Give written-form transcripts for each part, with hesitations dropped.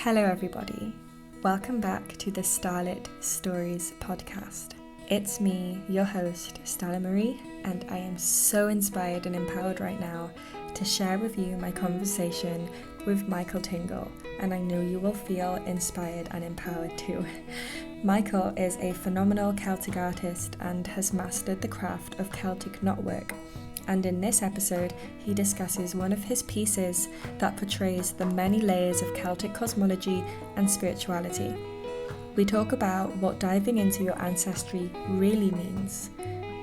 Hello everybody, welcome back to the Starlit Stories Podcast. It's me, your host, Stella Marie, and I am so inspired and empowered right now to share with you my conversation with Michael Tingle, and I know you will feel inspired and empowered too. Michael is a phenomenal Celtic artist and has mastered the craft of Celtic Knotwork. And in this episode, he discusses one of his pieces that portrays the many layers of Celtic cosmology and spirituality. We talk about what diving into your ancestry really means,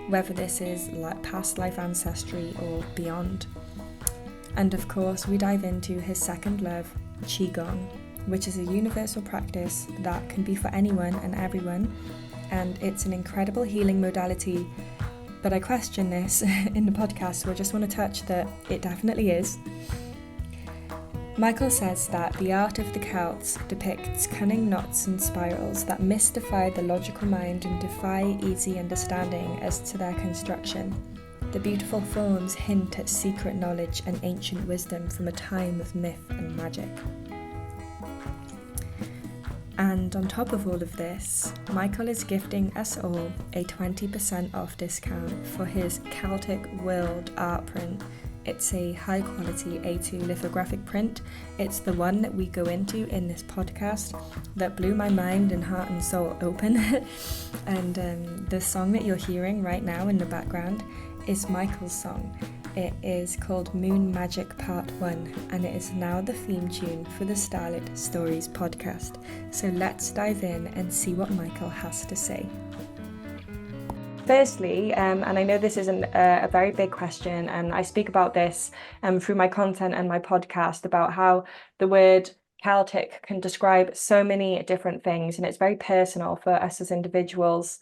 whether this is past life ancestry or beyond. And of course, we dive into his second love, Qigong, which is a universal practice that can be for anyone and everyone, and it's an incredible healing modality. But I question this in the podcast, so I just want to touch that it definitely is. Michael says that the art of the Celts depicts cunning knots and spirals that mystify the logical mind and defy easy understanding as to their construction. The beautiful forms hint at secret knowledge and ancient wisdom from a time of myth and magic. And on top of all of this, Michael is gifting us all a 20% off discount for his Celtic World art print. It's a high quality A2 lithographic print. It's the one that we go into in this podcast that blew my mind and heart and soul open. And the song that you're hearing right now in the background is Michael's song. It is called Moon Magic Part 1, and it is now the theme tune for the Starlit Stories podcast. So let's dive in and see what Michael has to say. Firstly, and I know this isn't a very big question, and I speak about this through my content and my podcast about how the word Celtic can describe so many different things, and it's very personal for us as individuals.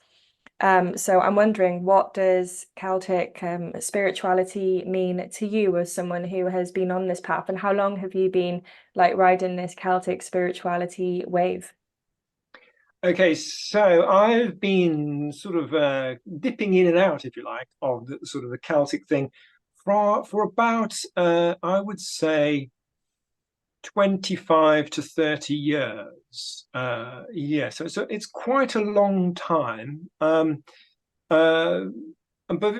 So I'm wondering, what does Celtic spirituality mean to you as someone who has been on this path, and how long have you been riding this Celtic spirituality wave? Okay, so I've been sort of dipping in and out, if you like, of the sort of the Celtic thing for about, I would say, 25 to 30 years. So it's quite a long time. But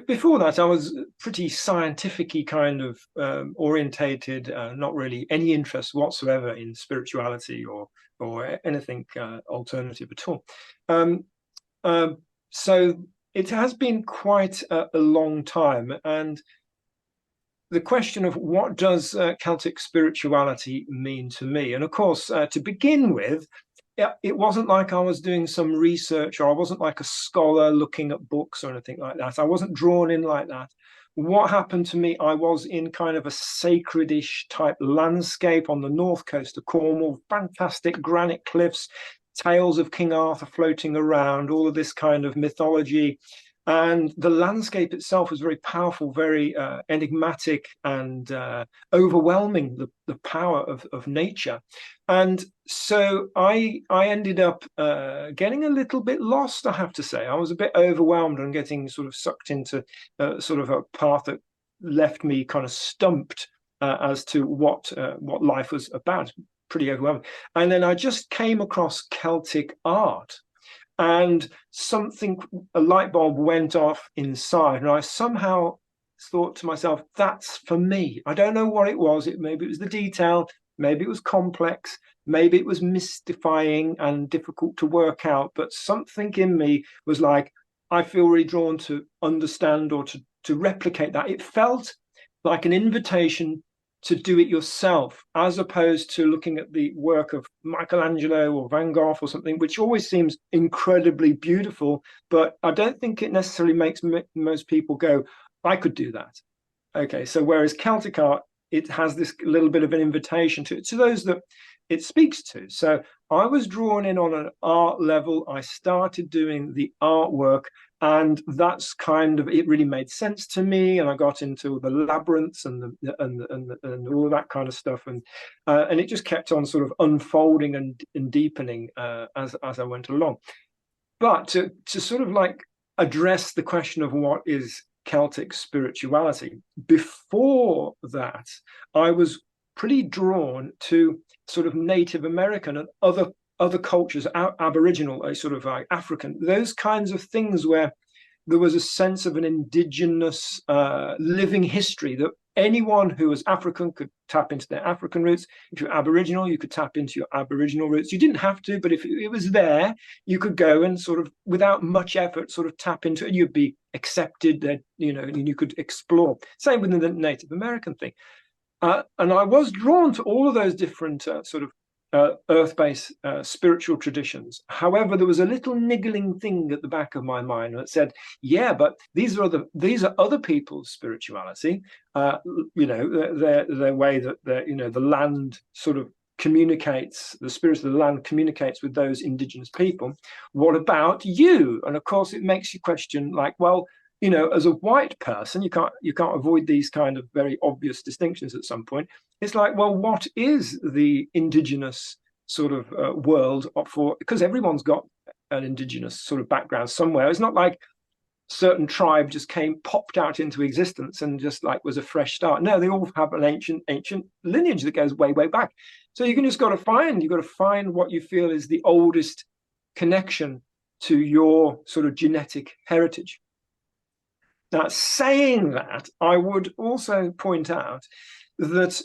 before that, I was pretty scientific-y kind of orientated, not really any interest whatsoever in spirituality or anything alternative at all. So it has been quite a long time, and the question of what does Celtic spirituality mean to me? And of course, to begin with, it wasn't like I was doing some research, or I wasn't like a scholar looking at books or anything like that. I wasn't drawn in like that. What happened to me, I was in kind of a sacred-ish type landscape on the north coast of Cornwall, fantastic granite cliffs, tales of King Arthur floating around, all of this kind of mythology. And the landscape itself was very powerful, very enigmatic, and overwhelming, the power of nature. And so I ended up getting a little bit lost, I have to say. I was a bit overwhelmed and getting sort of sucked into sort of a path that left me kind of stumped as to what life was about. Pretty overwhelming. And then I just came across Celtic art. And a light bulb went off inside, and I somehow thought to myself, that's for me. I don't know what it was. Maybe it was the detail, maybe it was complex, maybe it was mystifying and difficult to work out, but something in me was like, I feel really drawn to understand or to replicate that. It felt like an invitation to do it yourself, as opposed to looking at the work of Michelangelo or Van Gogh or something, which always seems incredibly beautiful, but I don't think it necessarily makes most people go, I could do that. Okay, so whereas Celtic art, it has this little bit of an invitation to those that it speaks to. So I was drawn in on an art level. I started doing the artwork, and that's kind of, it really made sense to me. And I got into the labyrinths and all of that kind of stuff, and it just kept on sort of unfolding and deepening as I went along. But to sort of like address the question of what is Celtic spirituality, before that, I was pretty drawn to sort of Native American and other cultures, Aboriginal, sort of like African, those kinds of things where there was a sense of an indigenous living history that anyone who was African could tap into their African roots. If you're Aboriginal, you could tap into your Aboriginal roots. You didn't have to, but if it was there, you could go and sort of, without much effort, sort of tap into it. You'd be accepted, and you could explore. Same with the Native American thing. And I was drawn to all of those different sort of earth-based spiritual traditions. However, there was a little niggling thing at the back of my mind that said, "Yeah, but these are other people's spirituality. Their way that the land sort of communicates, the spirit of the land communicates with those indigenous people. What about you?" And of course, it makes you question, like, well, as a white person, you can't avoid these kind of very obvious distinctions at some point. It's like, well, what is the indigenous sort of world for? Because everyone's got an indigenous sort of background somewhere. It's not like certain tribe just popped out into existence and just like was a fresh start. No, they all have an ancient lineage that goes way, way back. So you've got to find what you feel is the oldest connection to your sort of genetic heritage. Now, saying that, I would also point out that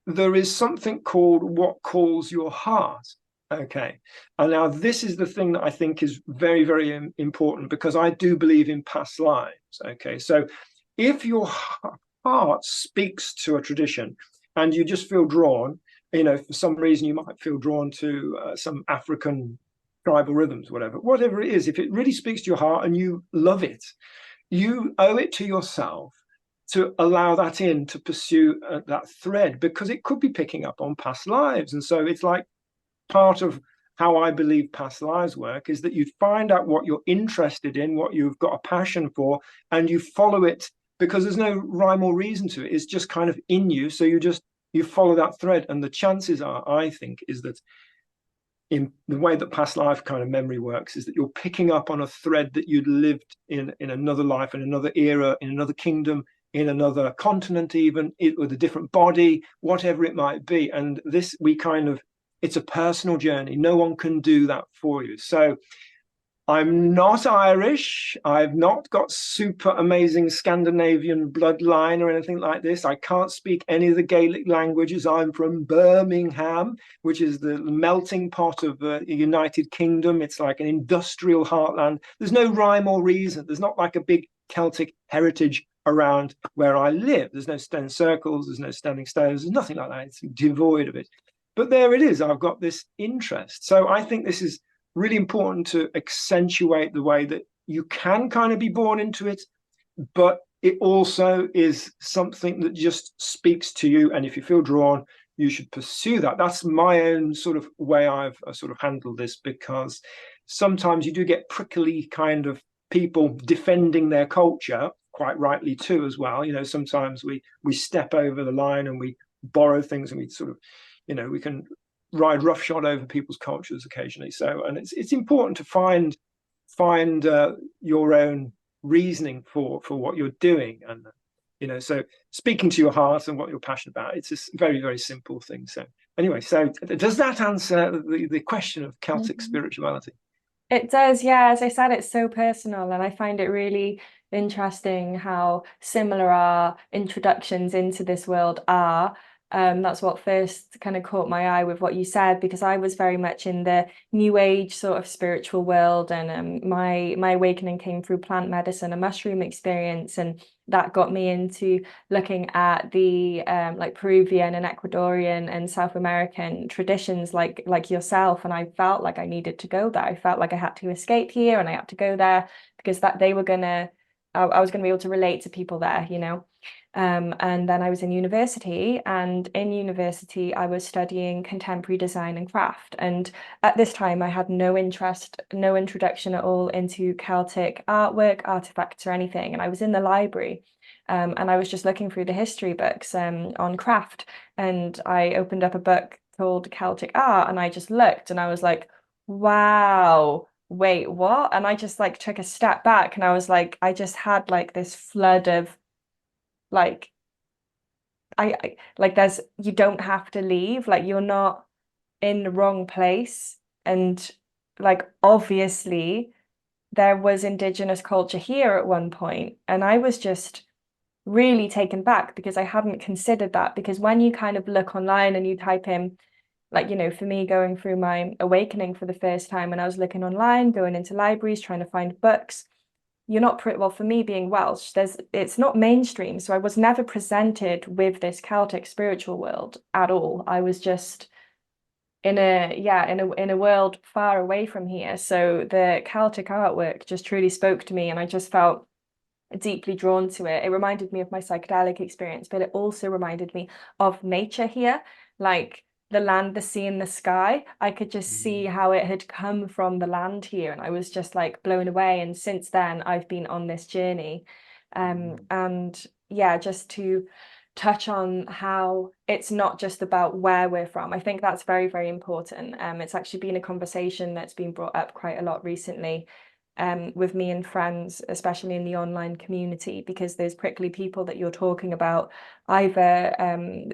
there is something called what calls your heart. Okay. And now this is the thing that I think is very, very important, because I do believe in past lives. Okay. So if your heart speaks to a tradition and you just feel drawn, for some reason you might feel drawn to some African tribal rhythms, whatever it is, if it really speaks to your heart and you love it, you owe it to yourself to allow that in, to pursue that thread, because it could be picking up on past lives. And so it's like part of how I believe past lives work is that you find out what you're interested in, what you've got a passion for, and you follow it, because there's no rhyme or reason to it. It's just kind of in you. So you follow that thread. And the chances are, I think, is that in the way that past life kind of memory works, is that you're picking up on a thread that you'd lived in another life, in another era, in another kingdom, in another continent, even with a different body, whatever it might be. And it's a personal journey. No one can do that for you. So I'm not Irish. I've not got super amazing Scandinavian bloodline or anything like this. I can't speak any of the Gaelic languages. I'm from Birmingham, which is the melting pot of the United Kingdom. It's like an industrial heartland. There's no rhyme or reason. There's not like a big Celtic heritage around where I live. There's no stone circles. There's no standing stones. There's nothing like that. It's devoid of it. But there it is. I've got this interest. So I think this is really important to accentuate the way that you can kind of be born into it, but it also is something that just speaks to you. And if you feel drawn, you should pursue that. That's my own sort of way I've sort of handled this, because sometimes you do get prickly kind of people defending their culture, quite rightly too, as well. Sometimes we step over the line and we borrow things, and we sort of, we can ride roughshod over people's cultures occasionally. So, and it's important to find your own reasoning for what you're doing, and so speaking to your heart and what you're passionate about. It's a very, very simple thing. So anyway, so does that answer the question of Celtic spirituality? It does, yeah. As I said, it's so personal, and I find it really interesting how similar our introductions into this world are. That's what first kind of caught my eye with what you said, because I was very much in the new age sort of spiritual world, and my awakening came through plant medicine, a mushroom experience, and that got me into looking at the like Peruvian and Ecuadorian and South American traditions, like yourself. And I felt like I needed to go there. I felt like I had to escape here, and I had to go there because I was gonna be able to relate to people there, and then I was in university, and in university I was studying contemporary design and craft. And at this time I had no interest, no introduction at all into Celtic artwork, artifacts, or anything. And I was in the library, and I was just looking through the history books on craft, and I opened up a book called Celtic Art, and I just looked and I was like, wow, wait, what? And I just like took a step back, and I was like, I just had like this flood of like I like you don't have to leave, like you're not in the wrong place. And like obviously there was indigenous culture here at one point, and I was just really taken back because I hadn't considered that. Because when you kind of look online and you type in, like, you know, for me going through my awakening for the first time, and I was looking online, going into libraries, trying to find books, you're not well, for me being Welsh, it's not mainstream. So I was never presented with this Celtic spiritual world at all. I was just in a world far away from here. So the Celtic artwork just truly spoke to me, and I just felt deeply drawn to it. It reminded me of my psychedelic experience, but it also reminded me of nature here, like the land, the sea, and the sky. I could just see how it had come from the land here, and I was just like blown away. And since then, I've been on this journey. And yeah, just to touch on how it's not just about where we're from. I think that's very, very important. It's actually been a conversation that's been brought up quite a lot recently, with me and friends, especially in the online community, because those prickly people that you're talking about, either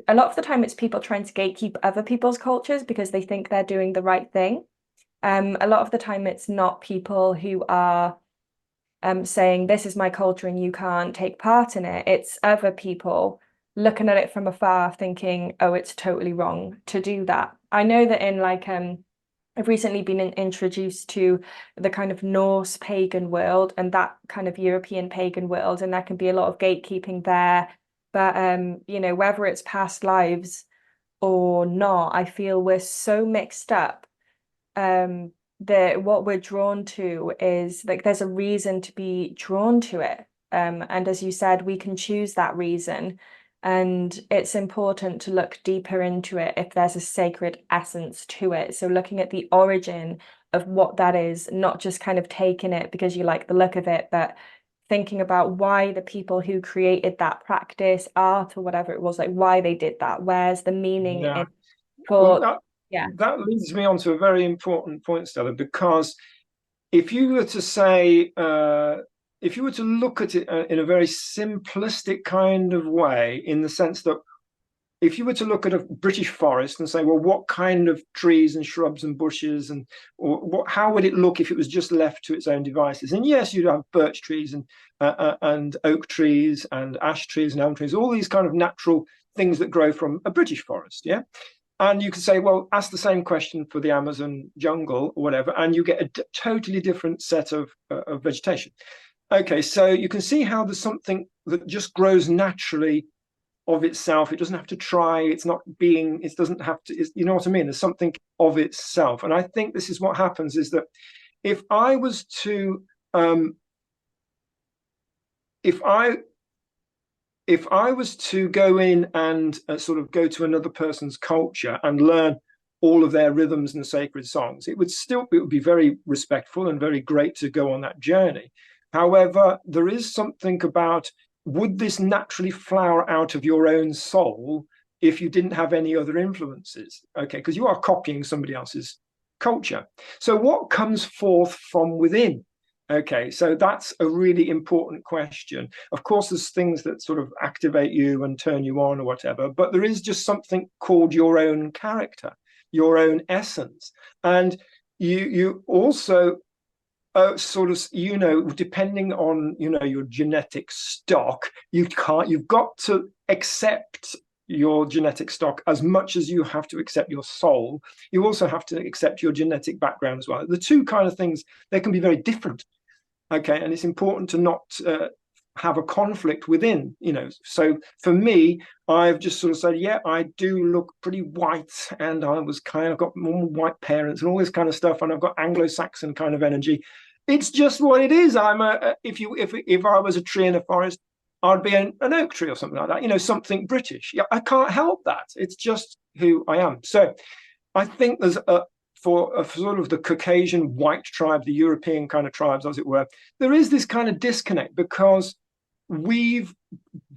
a lot of the time it's people trying to gatekeep other people's cultures because they think they're doing the right thing. A lot of the time it's not people who are saying this is my culture and you can't take part in it. It's other people looking at it from afar thinking, oh, it's totally wrong to do that. I know that in like I've recently been introduced to the kind of Norse pagan world and that kind of European pagan world, and there can be a lot of gatekeeping there. But you know, whether it's past lives or not, I feel we're so mixed up. That what we're drawn to is like there's a reason to be drawn to it. And as you said, we can choose that reason. And it's important to look deeper into it if there's a sacred essence to it. So looking at the origin of what that is, not just kind of taking it because you like the look of it, but thinking about why the people who created that practice, art or whatever it was, like why they did that. Where's the meaning Yeah. in Well, for, yeah. that leads me on to a very important point, Stella, because if you were to say, if you were to look at it in a very simplistic kind of way, in the sense that if you were to look at a British forest and say, well, what kind of trees and shrubs and bushes and or how would it look if it was just left to its own devices? And yes, you'd have birch trees and oak trees and ash trees and elm trees, all these kind of natural things that grow from a British forest, yeah. And you could say, well, ask the same question for the Amazon jungle or whatever, and you get a totally different set of vegetation. Okay, so you can see how there's something that just grows naturally of itself. It doesn't have to try. It's not being, it doesn't have to, you know what I mean? There's something of itself. And I think this is what happens is that if I was to, if I was to go in and sort of go to another person's culture and learn all of their rhythms and sacred songs, it would be very respectful and very great to go on that journey. However, there is something about, would this naturally flower out of your own soul if you didn't have any other influences? Okay, because you are copying somebody else's culture. So what comes forth from within? Okay, so that's a really important question. Of course, there's things that sort of activate you and turn you on or whatever, but there is just something called your own character, your own essence. And you also sort of, you know, depending on, you know, your genetic stock, you've got to accept your genetic stock as much as you have to accept your soul. You also have to accept your genetic background as well. The two kind of things, they can be very different. Okay, and it's important to not have a conflict within, you know. So for me, I've just sort of said, yeah, I do look pretty white, and I was kind of got more white parents and all this kind of stuff, and I've got Anglo-Saxon kind of energy. It's just what it is. If I was a tree in a forest, I'd be an oak tree or something like that, you know, something British. Yeah, I can't help that. It's just who I am. So I think there's for sort of the Caucasian white tribe, the European kind of tribes, as it were, there is this kind of disconnect because we've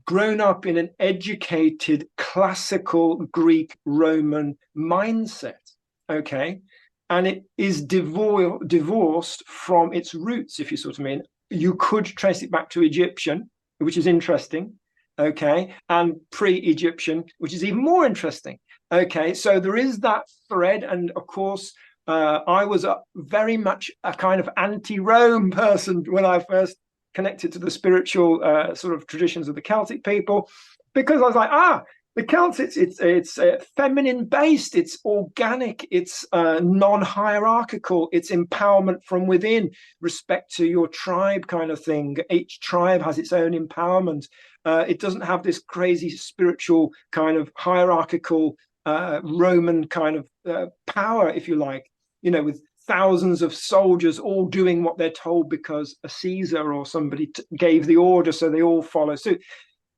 grown up in an educated classical Greek Roman mindset, okay? And it is divorced from its roots, if you sort of mean. You could trace it back to Egyptian, which is interesting. okay, and pre-Egyptian, which is even more interesting. Okay, so there is that thread, and of course, I was very much a kind of anti-Rome person when I first connected to the spiritual sort of traditions of the Celtic people, because I was like, the Celts, it's feminine based, it's organic, it's non-hierarchical, it's empowerment from within, respect to your tribe kind of thing. Each tribe has its own empowerment. It doesn't have this crazy spiritual kind of hierarchical Roman kind of power, if you like, with thousands of soldiers all doing what they're told because a Caesar or somebody gave the order, so they all follow suit.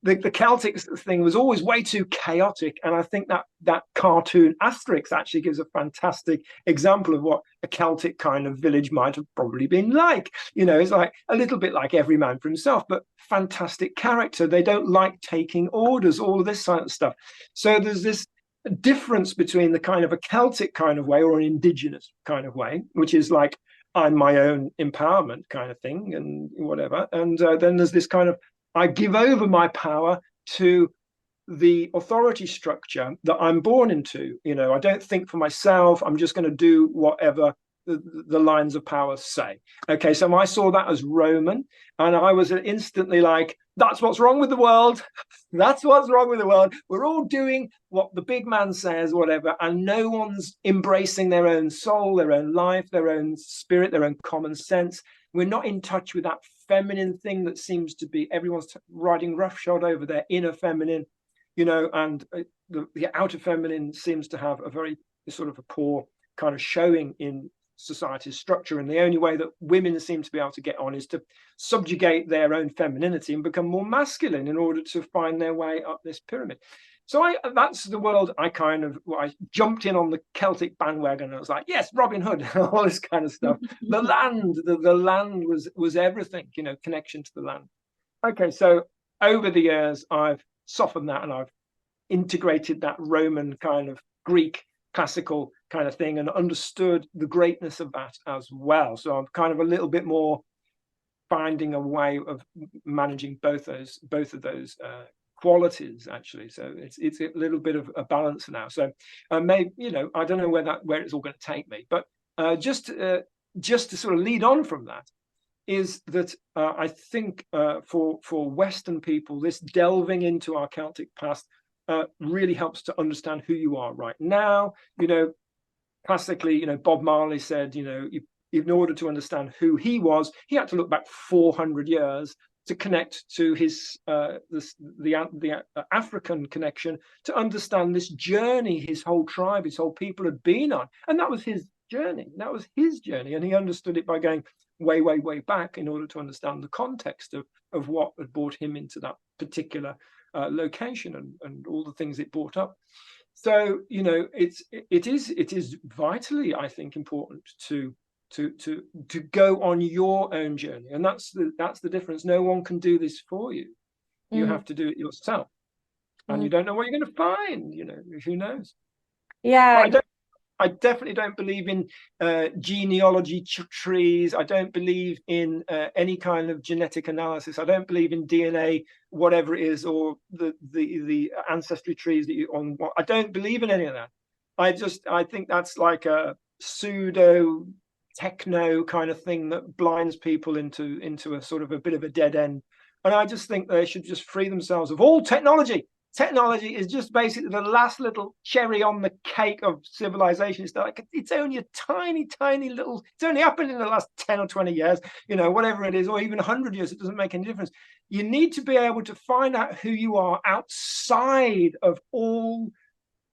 The Celtic thing was always way too chaotic, and I think that cartoon Asterix actually gives a fantastic example of what a Celtic kind of village might have probably been like. It's like a little bit like every man for himself, but fantastic character. They don't like taking orders, all of this sort of stuff. So there's this difference between the kind of a Celtic kind of way or an indigenous kind of way, which is like, I'm my own empowerment kind of thing and whatever. And then there's this kind of, I give over my power to the authority structure that I'm born into. I don't think for myself. I'm just going to do whatever the lines of power say. Okay, so I saw that as Roman, and I was instantly like, that's what's wrong with the world. That's what's wrong with the world. We're all doing what the big man says, whatever, and no one's embracing their own soul, their own life, their own spirit, their own common sense. We're not in touch with that feminine thing that seems to be everyone's riding roughshod over their inner feminine, and the outer feminine seems to have a very sort of a poor kind of showing in society's structure. And the only way that women seem to be able to get on is to subjugate their own femininity and become more masculine in order to find their way up this pyramid. So that's the world I jumped in on the Celtic bandwagon. And I was like, yes, Robin Hood, all this kind of stuff. The land was everything, connection to the land. Okay, so over the years, I've softened that and I've integrated that Roman kind of Greek classical kind of thing and understood the greatness of that as well. So I'm kind of a little bit more finding a way of managing both of those qualities, actually. So it's a little bit of a balance now. So maybe, I don't know where it's all going to take me, but just to sort of lead on from that is that I think for Western people, this delving into our Celtic past really helps to understand who you are right now. Classically, Bob Marley said, in order to understand who he was, he had to look back 400 years to connect to his the African connection, to understand this journey his whole tribe, his whole people had been on. And that was his journey. And he understood it by going way, way, way back in order to understand the context of what had brought him into that particular location and all the things it brought up. So it is vitally, I think, important to go on your own journey, and that's the difference. No one can do this for you. You have to do it yourself, and you don't know what you're going to find. Who knows? Yeah. But I definitely don't believe in genealogy trees. I don't believe in any kind of genetic analysis. I don't believe in DNA, whatever it is, or the ancestry trees that you on. I don't believe in any of that. I think that's like a pseudo techno kind of thing that blinds people into a sort of a bit of a dead end. And I just think they should just free themselves of all technology. Technology is just basically the last little cherry on the cake of civilization. It's only a tiny, tiny little, it's only happened in the last 10 or 20 years, whatever it is, or even 100 years, it doesn't make any difference. You need to be able to find out who you are outside of all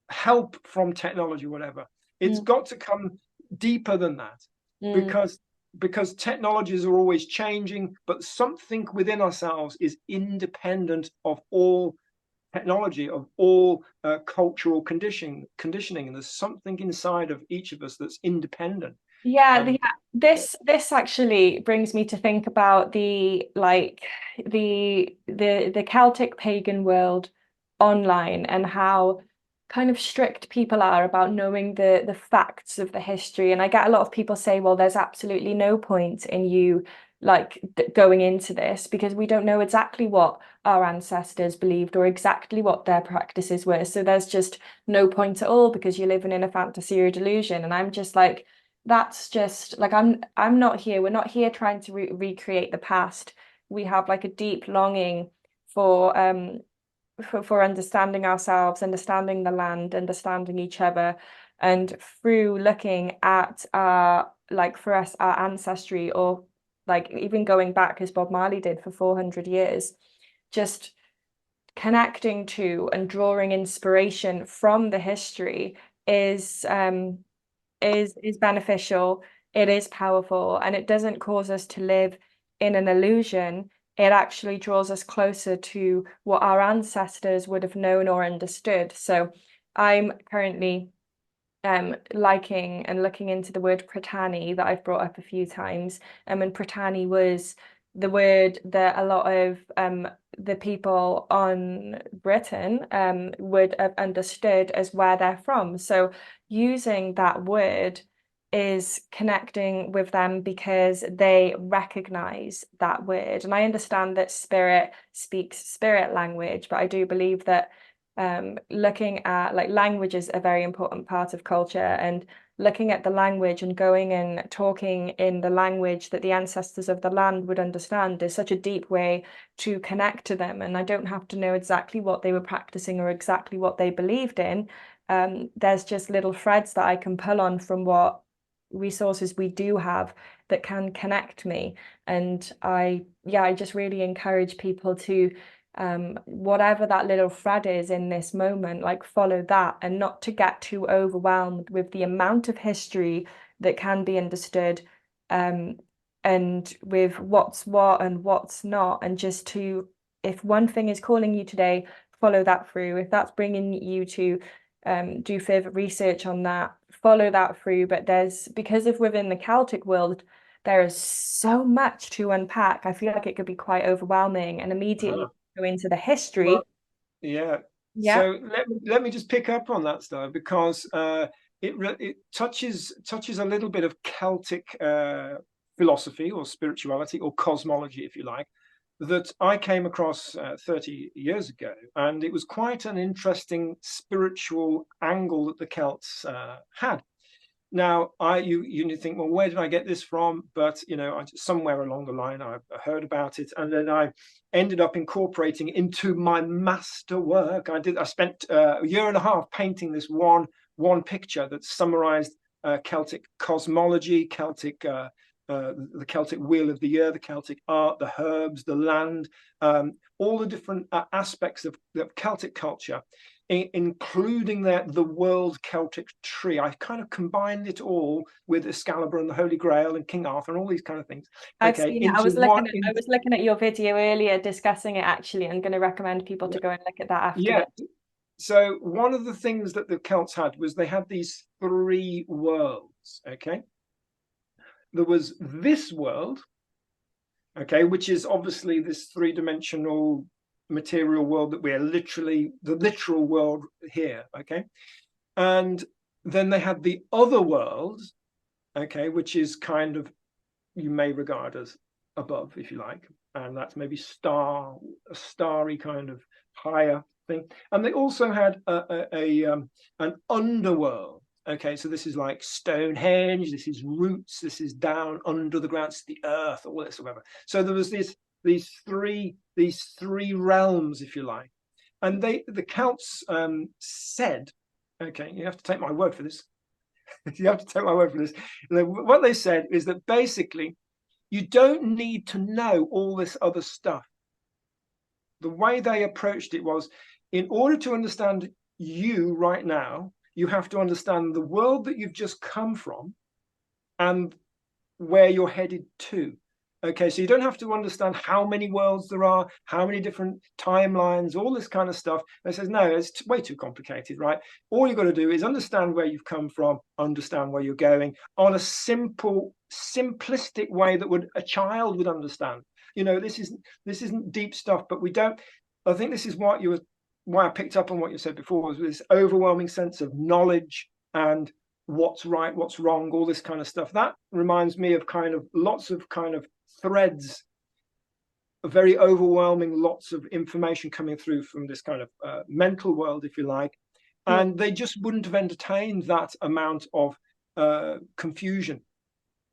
help from technology, whatever. It's got to come deeper than that, because technologies are always changing, but something within ourselves is independent of all technology, of all cultural conditioning, and there's something inside of each of us that's independent. This actually brings me to think about the Celtic pagan world online, and how kind of strict people are about knowing the facts of the history. And I get a lot of people say, well, there's absolutely no point in you like going into this, because we don't know exactly what our ancestors believed or exactly what their practices were. So there's just no point at all, because you're living in a fantasy or a delusion. And I'm just like, that's just like, I'm not here. We're not here trying to recreate the past. We have like a deep longing for understanding ourselves, understanding the land, understanding each other, and through looking at our, like for us, our ancestry, or like even going back as Bob Marley did for 400 years, just connecting to and drawing inspiration from the history is beneficial. It is powerful, and it doesn't cause us to live in an illusion. It actually draws us closer to what our ancestors would have known or understood. So I'm currently liking and looking into the word Pratani that I've brought up a few times. And Pratani was the word that a lot of the people on Britain would have understood as where they're from. So using that word is connecting with them because they recognize that word. And I understand that spirit speaks spirit language, but I do believe that looking at, like, language is a very important part of culture, and looking at the language and going and talking in the language that the ancestors of the land would understand is such a deep way to connect to them. And I don't have to know exactly what they were practicing or exactly what they believed in. There's just little threads that I can pull on from what resources we do have that can connect me. And I just really encourage people to whatever that little thread is in this moment, like follow that, and not to get too overwhelmed with the amount of history that can be understood, and with what's what and what's not, and just to, if one thing is calling you today, follow that through. If that's bringing you to do further research on that, follow that through. But because of within the Celtic world, there is so much to unpack. I feel like it could be quite overwhelming, and immediately go into the history. Well, yeah. Yeah. So let me just pick up on that stuff, because it touches a little bit of Celtic philosophy or spirituality or cosmology, if you like, that I came across 30 years ago, and it was quite an interesting spiritual angle that the Celts had. Now, you think, well, where did I get this from? But somewhere along the line, I heard about it, and then I ended up incorporating it into my master work. I spent a year and a half painting this one picture that summarized Celtic cosmology, the Celtic wheel of the year, the Celtic art, the herbs, the land, all the different aspects of Celtic culture, including the World Celtic Tree. I kind of combined it all with Excalibur and the Holy Grail and King Arthur and all these kind of things. I've Okay, seen it. into one. I was looking at your video earlier discussing it, actually. I'm going to recommend people to go and look at that after Yeah. this. So one of the things that the Celts had was they had these three worlds. Okay, there was this world, okay, which is obviously this three-dimensional material world that we're literally the literal world here. Okay, and then they had the other world, okay, which is kind of, you may regard as above, if you like, and that's maybe a starry kind of higher thing. And they also had an underworld. Okay, so this is like Stonehenge, this is roots, this is down under the ground, it's the earth, all this, whatever. So there was these three realms, if you like, and the Celts said, okay, you have to take my word for this. You have to take my word for this. What they said is that basically you don't need to know all this other stuff. The way they approached it was, in order to understand you right now, you have to understand the world that you've just come from and where you're headed to. Okay, so you don't have to understand how many worlds there are, how many different timelines, all this kind of stuff. They says, no, it's way too complicated, right? All you've got to do is understand where you've come from, understand where you're going on a simple, simplistic way that a child would understand. This isn't deep stuff, but we don't. I think this is why I picked up on what you said before, was this overwhelming sense of knowledge and what's right, what's wrong, all this kind of stuff. That reminds me of kind of lots of kind of threads, very overwhelming, lots of information coming through from this kind of mental world, if you like, and they just wouldn't have entertained that amount of confusion.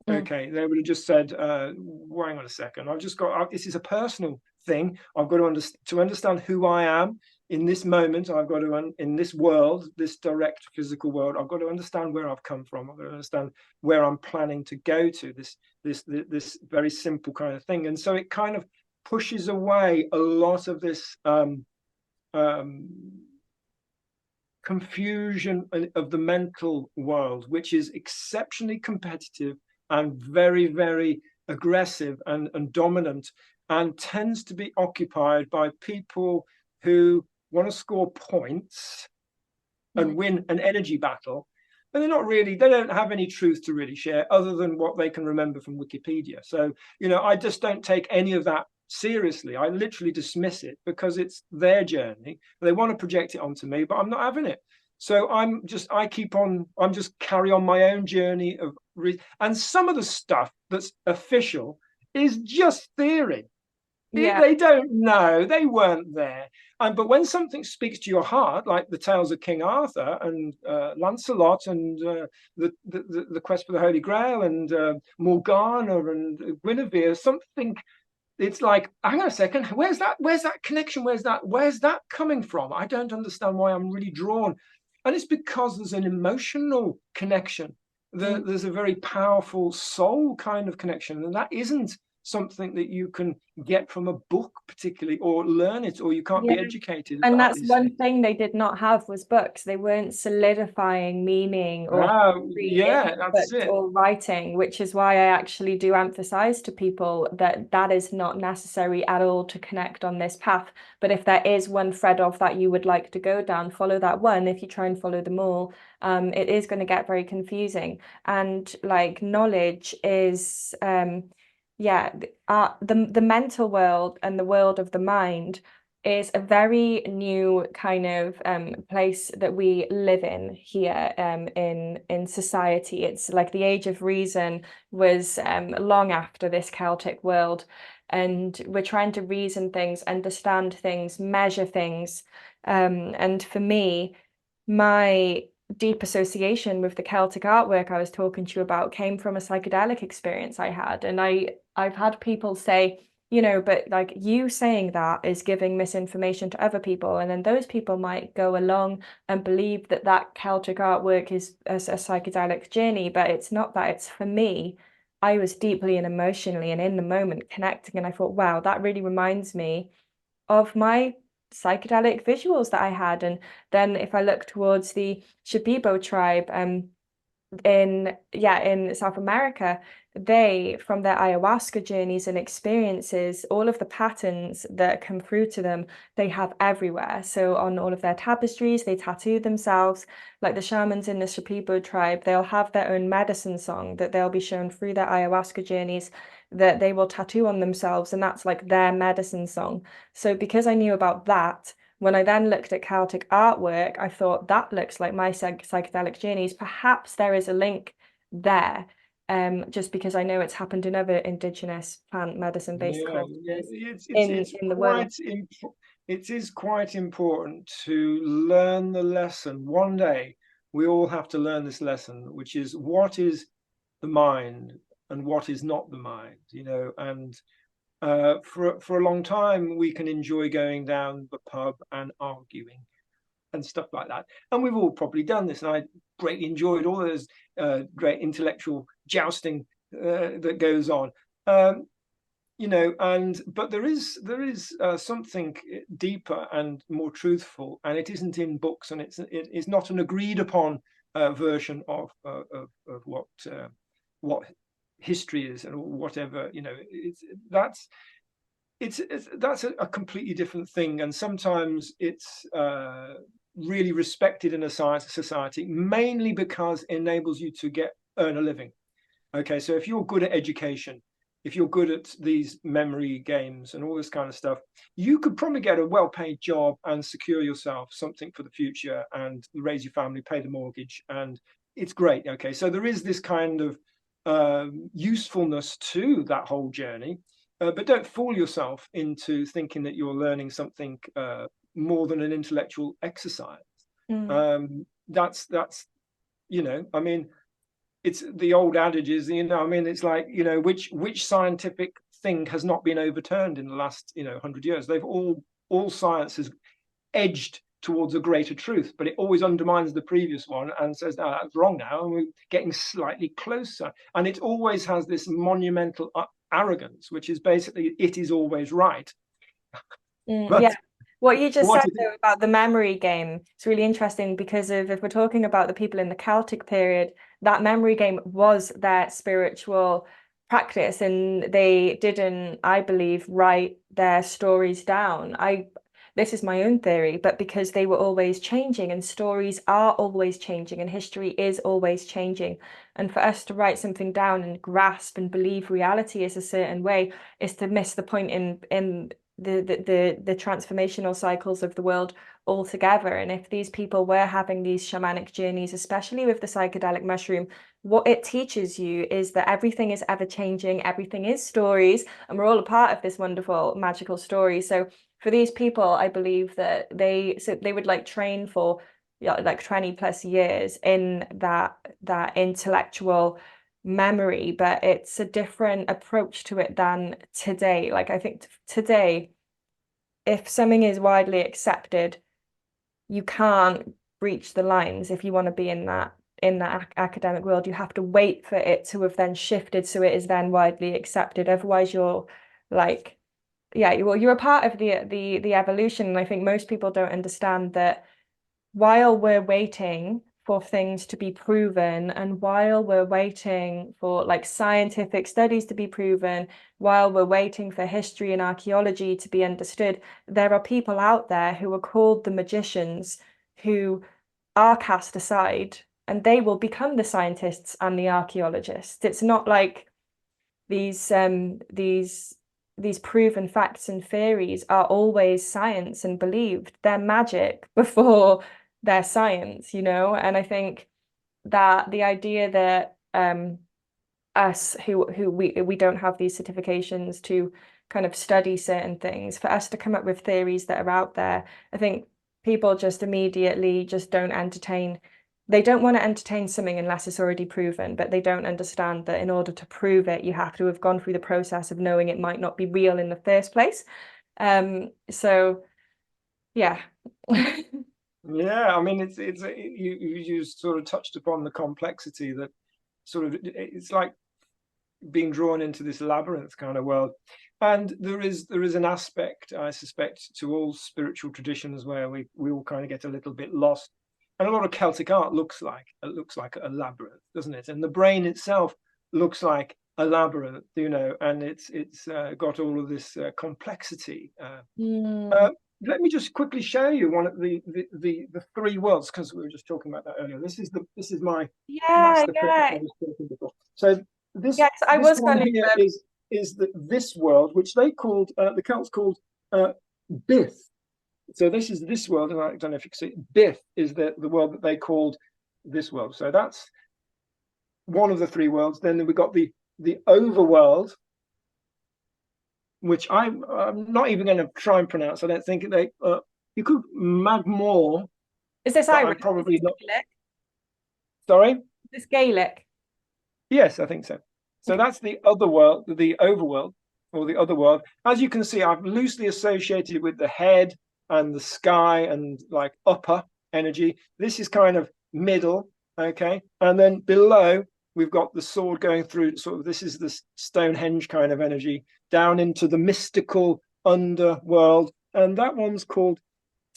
Okay, they would have just said, well, hang on a second, I've just got, this is a personal thing. I've got to understand who I am in this moment. I've got to, in this world, this direct physical world, I've got to understand where I've come from. I've got to understand where I'm planning to go to, this very simple kind of thing. And so it kind of pushes away a lot of this confusion of the mental world, which is exceptionally competitive and very, very aggressive and dominant, and tends to be occupied by people who want to score points and win an energy battle. And they don't have any truth to really share other than what they can remember from Wikipedia. So, I just don't take any of that seriously. I literally dismiss it because it's their journey. They want to project it onto me, but I'm not having it. So I'm just carry on my own journey of, and some of the stuff that's official is just theory. Yeah. They don't know. They weren't there. But when something speaks to your heart, like the tales of King Arthur and Lancelot and the quest for the Holy Grail and Morgana and Guinevere, something, it's like, hang on a second, where's that connection? Where's that coming from? I don't understand why I'm really drawn. And it's because there's an emotional connection. There's a very powerful soul kind of connection, and that isn't something that you can get from a book particularly, or learn it, or you can't be educated. And that's one thing they did not have was books. They weren't solidifying meaning or that's it. or writing, which is why I actually do emphasize to people that is not necessary at all to connect on this path. But if there is one thread of that you would like to go down, follow that one. If you try and follow them all, it is going to get very confusing. And like, knowledge is the mental world and the world of the mind is a very new kind of place that we live in here in society. It's like the age of reason was long after this Celtic world, and we're trying to reason things, understand things, measure things. And for me, my deep association with the Celtic artwork I was talking to you about came from a psychedelic experience I had. And I've had people say, but like, you saying that is giving misinformation to other people. And then those people might go along and believe that Celtic artwork is a psychedelic journey, but it's not that. It's, for me, I was deeply and emotionally and in the moment connecting. And I thought, wow, that really reminds me of my psychedelic visuals that I had. And then if I look towards the Shipibo tribe in South America, they, from their ayahuasca journeys and experiences, all of the patterns that come through to them, they have everywhere. So on all of their tapestries, they tattoo themselves. Like the shamans in the Shipibo tribe, they'll have their own medicine song that they'll be shown through their ayahuasca journeys, that they will tattoo on themselves, and that's like their medicine song. So because I knew about that, when I then looked at Celtic artwork, I thought, that looks like my psychedelic journeys. Perhaps there is a link there, just because I know it's happened in other indigenous plant medicine-based cultures in the world. It is quite important to learn the lesson. One day, we all have to learn this lesson, which is what is the mind and what is not the mind, and for a long time, we can enjoy going down the pub and arguing and stuff like that. And we've all probably done this. And I greatly enjoyed all those great intellectual jousting that goes on. But there is something deeper and more truthful, and it isn't in books, and it's not an agreed upon version of what history is and whatever, that's a completely different thing. And sometimes it's really respected in a society, mainly because it enables you to earn a living. Okay, so if you're good at education, if you're good at these memory games and all this kind of stuff, you could probably get a well-paid job and secure yourself something for the future and raise your family, pay the mortgage, and it's great. Okay, so there is this kind of usefulness to that whole journey, but don't fool yourself into thinking that you're learning something more than an intellectual exercise. That's I mean, it's the old adages, I mean, it's like, which scientific thing has not been overturned in the last 100 years? They've all science has edged towards a greater truth, but it always undermines the previous one and says, no, that's wrong now, and we're getting slightly closer. And it always has this monumental arrogance, which is basically, it is always right. But yeah. What you just said though, about the memory game, it's really interesting, because if we're talking about the people in the Celtic period, that memory game was their spiritual practice, and they didn't, I believe, write their stories down. This is my own theory, but because they were always changing, and stories are always changing, and history is always changing. And for us to write something down and grasp and believe reality is a certain way is to miss the point in the transformational cycles of the world altogether. And if these people were having these shamanic journeys, especially with the psychedelic mushroom, what it teaches you is that everything is ever changing, everything is stories, and we're all a part of this wonderful magical story. So for these people, I believe that they would like train for like 20 plus years in that intellectual memory, but it's a different approach to it than today. Like, I think today, if something is widely accepted, you can't breach the lines. If you want to be in that academic world, you have to wait for it to have then shifted so it is then widely accepted. Otherwise, you're like, yeah, you're a part of the evolution. And I think most people don't understand that while we're waiting for things to be proven, and while we're waiting for like scientific studies to be proven, while we're waiting for history and archaeology to be understood, there are people out there who are called the magicians, who are cast aside, and they will become the scientists and the archaeologists. It's not like these proven facts and theories are always science and believed. They're magic before their science, and I think that the idea that us who we don't have these certifications to kind of study certain things, for us to come up with theories that are out there, I think people just immediately just don't entertain. They don't want to entertain something unless it's already proven, but they don't understand that in order to prove it, you have to have gone through the process of knowing it might not be real in the first place. So yeah. Yeah, I mean, you sort of touched upon the complexity that sort of, it's like being drawn into this labyrinth kind of world. And there is an aspect, I suspect, to all spiritual traditions where we all kind of get a little bit lost. And a lot of Celtic art looks like a labyrinth, doesn't it? And the brain itself looks like a labyrinth, and it's got all of this complexity. Let me just quickly show you one of the three worlds, because we were just talking about that earlier. This is my master trick that I was talking before. So this one here is this world, which they called the Celts called Bith. So this is this world, and I don't know if you can see it. Bith is the world that they called this world. So that's one of the three worlds. Then we got the overworld, which I'm not even going to try and pronounce. I don't think you could Magmore. Is this Irish? Probably not. Sorry? Is this Gaelic? Yes, I think so. So that's the other world, the overworld, or the other world. As you can see, I've loosely associated with the head and the sky and like upper energy. This is kind of middle, okay? And then below, we've got the sword going through, sort of, this is the Stonehenge kind of energy, down into the mystical underworld. And that one's called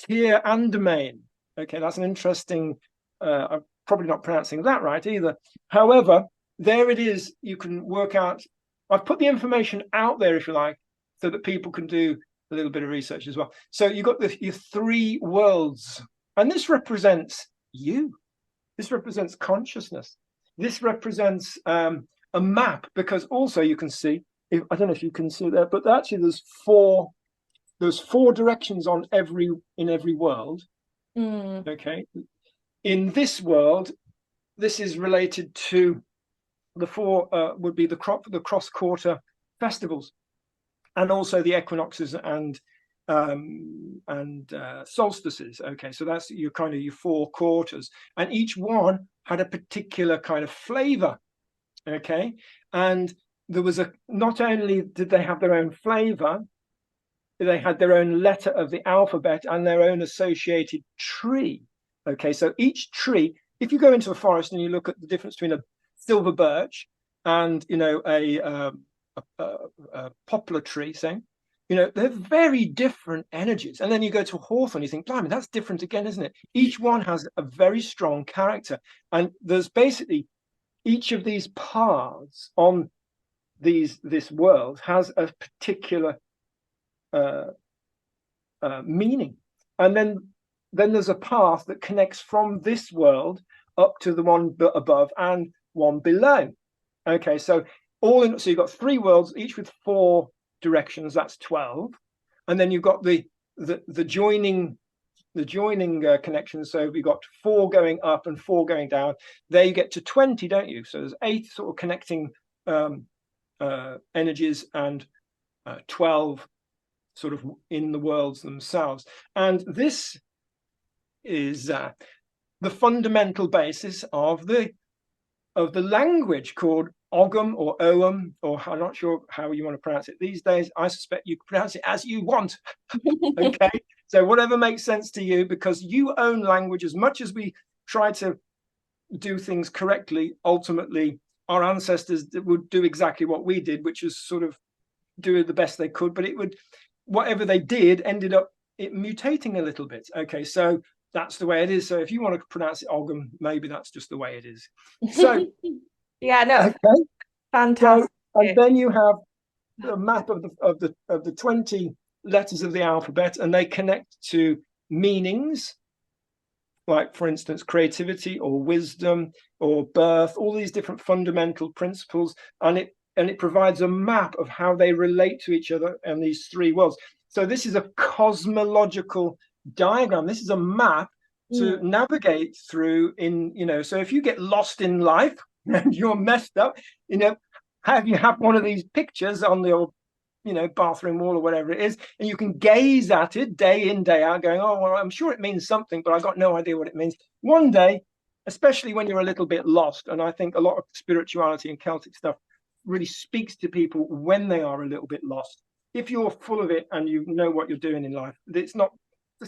Tir Andamain. Okay, that's an interesting, I'm probably not pronouncing that right either. However, there it is. You can work out, I've put the information out there, if you like, so that people can do a little bit of research as well. So you've got your three worlds, and this represents you. This represents consciousness. This represents a map, because also you can see, I don't know if you can see that, but actually there's four directions in every world. Okay. In this world, this is related to the four would be the cross quarter festivals, and also the equinoxes and solstices. Okay, so that's your four quarters, and each one had a particular kind of flavor. Okay, and there was not only did they have their own flavor, they had their own letter of the alphabet and their own associated tree. Okay, so each tree, if you go into a forest and you look at the difference between a silver birch and a poplar tree, say, they're very different energies. And then you go to a hawthorn, you think, blimey, that's different again, isn't it? Each one has a very strong character, and there's basically each of these paths on this world has a particular meaning, and then there's a path that connects from this world up to the one above and one below. Okay, so so you've got 3 worlds, each with 4 directions. That's 12, and then you've got the joining connections. So we've got 4 going up and 4 going down. There you get to 20, don't you? So there's 8 sort of connecting energies, and 12 sort of in the worlds themselves. And this is the fundamental basis of the language called Ogham or Ogham, or I'm not sure how you want to pronounce it these days. I suspect you can pronounce it as you want. Okay, so whatever makes sense to you, because you own language. As much as we try to do things correctly, ultimately our ancestors would do exactly what we did, which is sort of do the best they could, but whatever they did ended up mutating a little bit. Okay, so that's the way it is. So if you want to pronounce it Ogham, maybe that's just the way it is. So yeah, no, okay. Fantastic. So, and then you have the map of the 20 letters of the alphabet, and they connect to meanings, like, for instance, creativity or wisdom or birth, all these different fundamental principles, and it provides a map of how they relate to each other and these 3 worlds. So this is a cosmological diagram. This is a map to navigate through so if you get lost in life and you're messed up, you have one of these pictures on your bathroom wall or whatever it is, and you can gaze at it day in, day out, going, oh, well, I'm sure it means something, but I've got no idea what it means. One day, especially when you're a little bit lost, and I think a lot of spirituality and Celtic stuff really speaks to people when they are a little bit lost. If you're full of it and you know what you're doing in life, it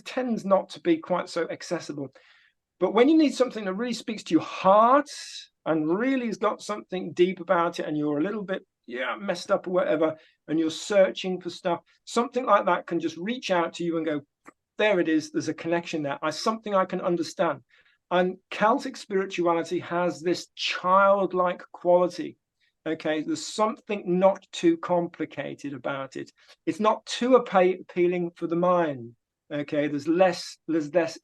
tends not to be quite so accessible. But when you need something that really speaks to your heart and really has got something deep about it, and you're a little bit messed up or whatever, and you're searching for stuff, something like that can just reach out to you and go, there it is, there's a connection there, something I can understand. And Celtic spirituality has this childlike quality. Okay, there's something not too complicated about it. It's not too appealing for the mind. Okay, there's less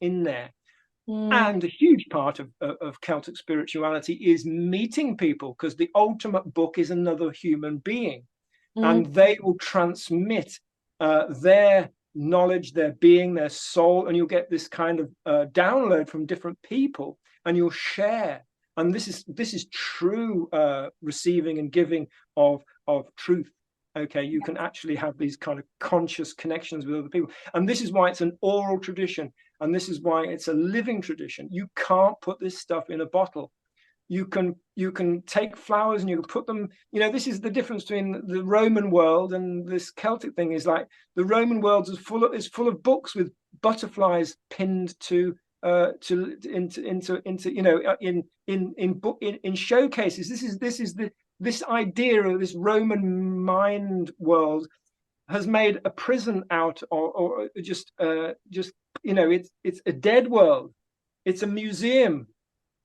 in there. And a huge part of Celtic spirituality is meeting people, because the ultimate book is another human being, and they will transmit their knowledge, their being, their soul, and you'll get this kind of download from different people, and you'll share. And this is true receiving and giving of truth. Okay, you can actually have these kind of conscious connections with other people, and this is why it's an oral tradition, and this is why it's a living tradition. You can't put this stuff in a bottle. You can take flowers and you can put them. This is the difference between the Roman world and this Celtic thing. Is like the Roman world is full of books with butterflies pinned in showcases. This idea of this Roman mind world has made a prison out, or just it's a dead world. It's a museum.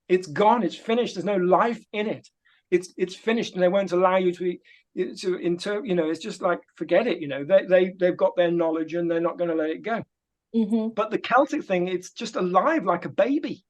It's gone. It's finished. There's no life in it. It's finished, and they won't allow you to it's just like, forget it. They've got their knowledge and they're not going to let it go. But the Celtic thing, it's just alive like a baby.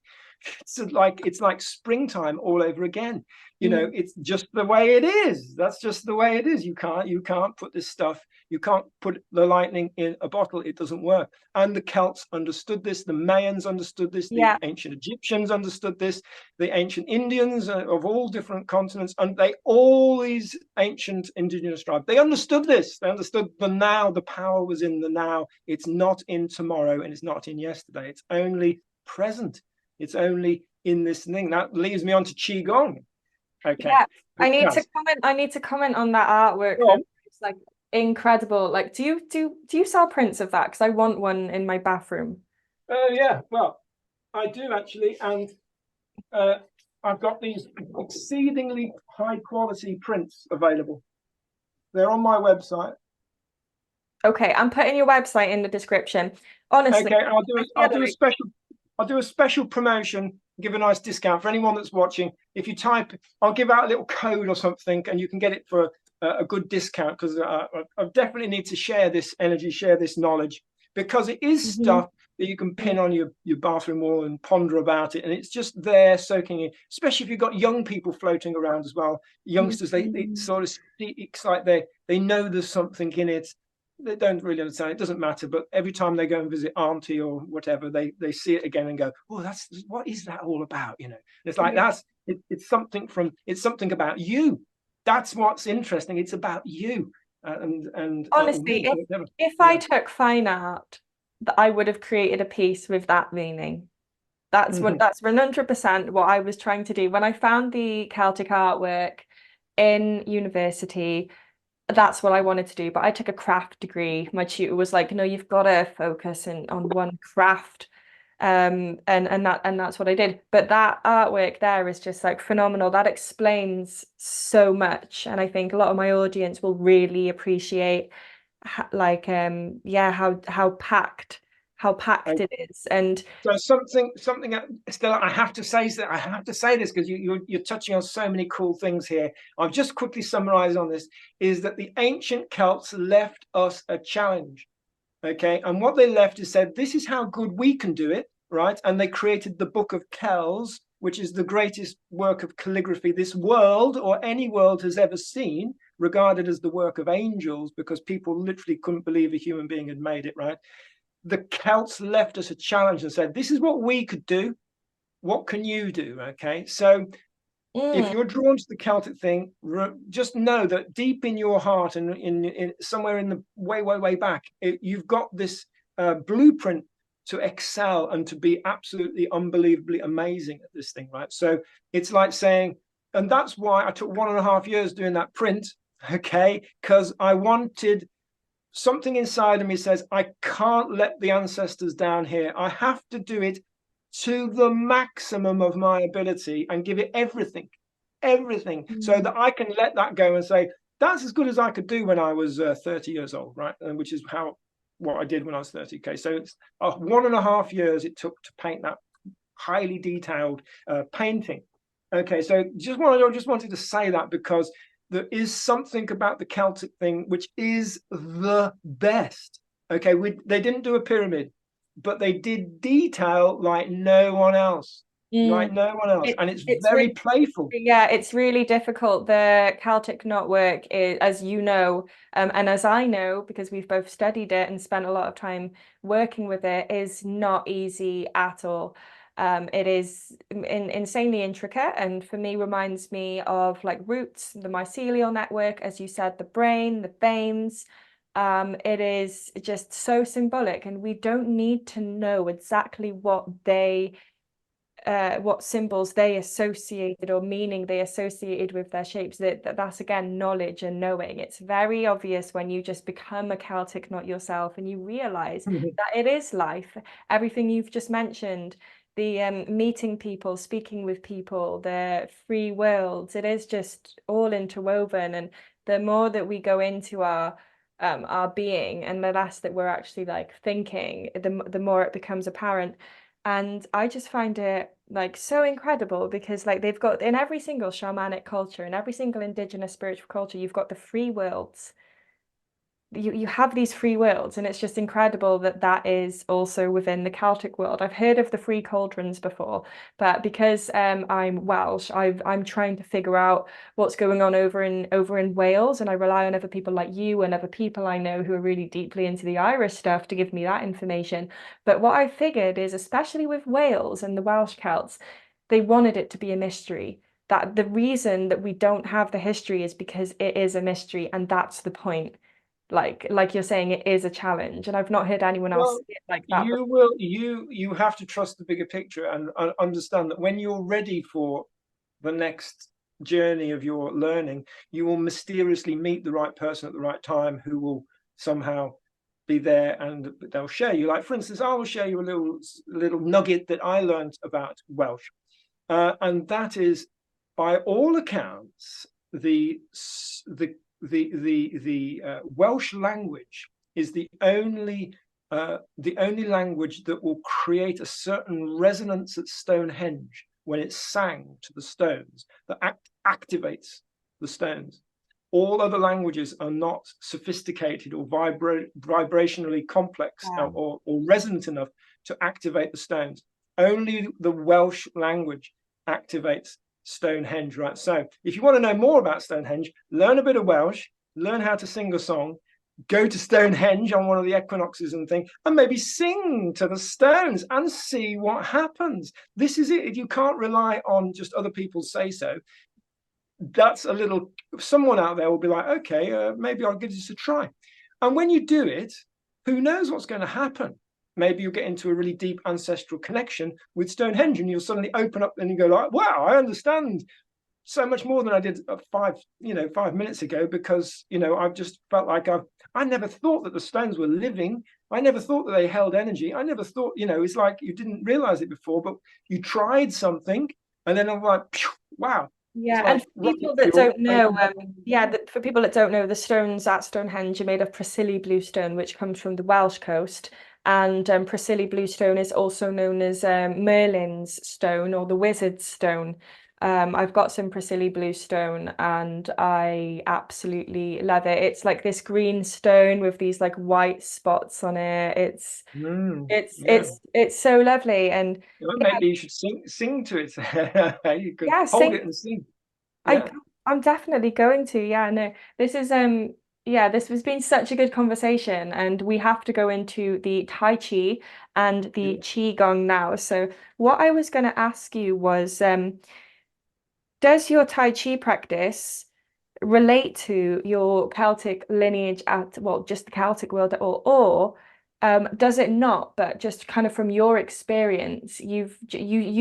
it's like springtime all over again. It's just the way it is. That's just the way it is. You can't put this stuff, you can't put the lightning in a bottle. It doesn't work. And the Celts understood this, the Mayans understood this, the ancient Egyptians understood this, the ancient Indians of all different continents, and all these ancient indigenous tribes, they understood this. They understood the now. The power was in the now. It's not in tomorrow, and it's not in yesterday. It's only present. It's only in this thing. That leads me on to Qigong. Okay. Yeah, I need to comment on that artwork. It's like incredible. Like, do you sell prints of that? Because I want one in my bathroom. Yeah, well, I do actually, and I've got these exceedingly high quality prints available. They're on my website. Okay, I'm putting your website in the description. Honestly, okay, I'll do a special promotion, give a nice discount for anyone that's watching. If you type, I'll give out a little code or something, and you can get it for a good discount, because I definitely need to share this energy, share this knowledge, because it is stuff that you can pin on your bathroom wall and ponder about it, and it's just there soaking in. Especially if you've got young people floating around as well. Youngsters, they sort of, it's like they know there's something in it. They don't really understand. It doesn't matter, but every time they go and visit auntie or whatever, they see it again and go, "Oh, what is that all about?" And it's like it's something about you. That's what's interesting. It's about you. And honestly, if I took fine art, I would have created a piece with that meaning. That's 100% what I was trying to do when I found the Celtic artwork in university. That's what I wanted to do, but I took a craft degree. My tutor was like, "No, you've got to focus on one craft," and that's what I did. But that artwork there is just like phenomenal. That explains so much, and I think a lot of my audience will really appreciate how packed it is. And so something still, I have to say this because you're touching on so many cool things here. I've just quickly summarized on this, is that the ancient Celts left us a challenge. Okay, and what they left is said, this is how good we can do it, right? And they created the Book of Kells, which is the greatest work of calligraphy this world or any world has ever seen, regarded as the work of angels, because people literally couldn't believe a human being had made it, right? The Celts left us a challenge and said, this is what we could do. What can you do? Okay, so if you're drawn to the Celtic thing, just know that deep in your heart and in somewhere in the way back, you've got this blueprint to excel and to be absolutely unbelievably amazing at this thing, right? So it's like saying, and that's why I took 1.5 years doing that print, okay, because I wanted, something inside of me says, I can't let the ancestors down here. I have to do it to the maximum of my ability and give it everything, so that I can let that go and say, that's as good as I could do when I was 30 years old, right? And which is what I did when I was 30. Okay, so it's 1.5 years it took to paint that highly detailed painting. Okay, so I just wanted to say that, because there is something about the Celtic thing which is the best. Okay, they didn't do a pyramid, but they did detail like no one else. Like no one else. And it's very really playful. Yeah, it's really difficult. The Celtic Knotwork is, as you know, and as I know, because we've both studied it and spent a lot of time working with it, is not easy at all. It is insanely intricate, and for me reminds me of like roots, the mycelial network, as you said, the brain, the veins. It is just so symbolic, and we don't need to know exactly what symbols they associated or meaning they associated with their shapes. That's again knowledge and knowing. It's very obvious when you just become a Celtic knot yourself and you realize that it is life. Everything you've just mentioned, the meeting people, speaking with people, the free worlds, it is just all interwoven. And the more that we go into our being and the less that we're actually like thinking, the more it becomes apparent. And I just find it like so incredible, because like they've got in every single shamanic culture, in every single indigenous spiritual culture, you've got the free worlds. you have these three worlds, and it's just incredible that that is also within the Celtic world. I've heard of the three cauldrons before, but because I'm Welsh, I'm trying to figure out what's going on over in Wales, and I rely on other people like you and other people I know who are really deeply into the Irish stuff to give me that information. But what I figured is, especially with Wales and the Welsh Celts, they wanted it to be a mystery. That the reason that we don't have the history is because it is a mystery, and that's the point. Like you're saying, it is a challenge, and I've not heard anyone else Well, say it like that before. you have to trust the bigger picture and understand that when you're ready for the next journey of your learning, you will mysteriously meet the right person at the right time who will somehow be there, and they'll share you. Like, for instance, I will share you a little nugget that I learned about Welsh, and that is, by all accounts, the Welsh language is the only language that will create a certain resonance at Stonehenge when it's sang to the stones, that activates the stones. All other languages are not sophisticated or vibrationally complex, Yeah. or resonant enough to activate the stones. Only the Welsh language activates Stonehenge, right? So if you want to know more about Stonehenge, learn a bit of Welsh, learn how to sing a song, go to Stonehenge on one of the equinoxes and maybe sing to the stones and see what happens. This is it. You can't rely on just other people's say so. That's a little, someone out there will be like, okay, maybe I'll give this a try. And when you do it, who knows what's going to happen? Maybe you'll get into a really deep ancestral connection with Stonehenge, and you'll suddenly open up and you go like, wow, I understand so much more than I did 5 minutes ago, because I've just felt like I never thought that the stones were living. I never thought that they held energy. I never thought, it's like you didn't realize it before, but you tried something, and then I'm like, wow. It's Yeah, and like for people that fuel don't know, opened up. for people that don't know, the stones at Stonehenge are made of Priscilli bluestone, which comes from the Welsh coast. And Priscilli bluestone is also known as Merlin's stone, or the wizard's stone. I've got some Priscilli bluestone, and I absolutely love it. It's like this green stone with these like white spots on it. It's it's Yeah. it's it's so lovely, and Well, yeah, maybe you should sing to it. You could yeah, hold same. it and sing. I Yeah. I'm definitely going to. Yeah, no. This is yeah, this has been such a good conversation, and we have to go into the Tai Chi and the Yeah. Qigong now. So what I was going to ask you was does your Tai Chi practice relate to your Celtic lineage at, well, just the Celtic world at all, or does it not? But just kind of from your experience, you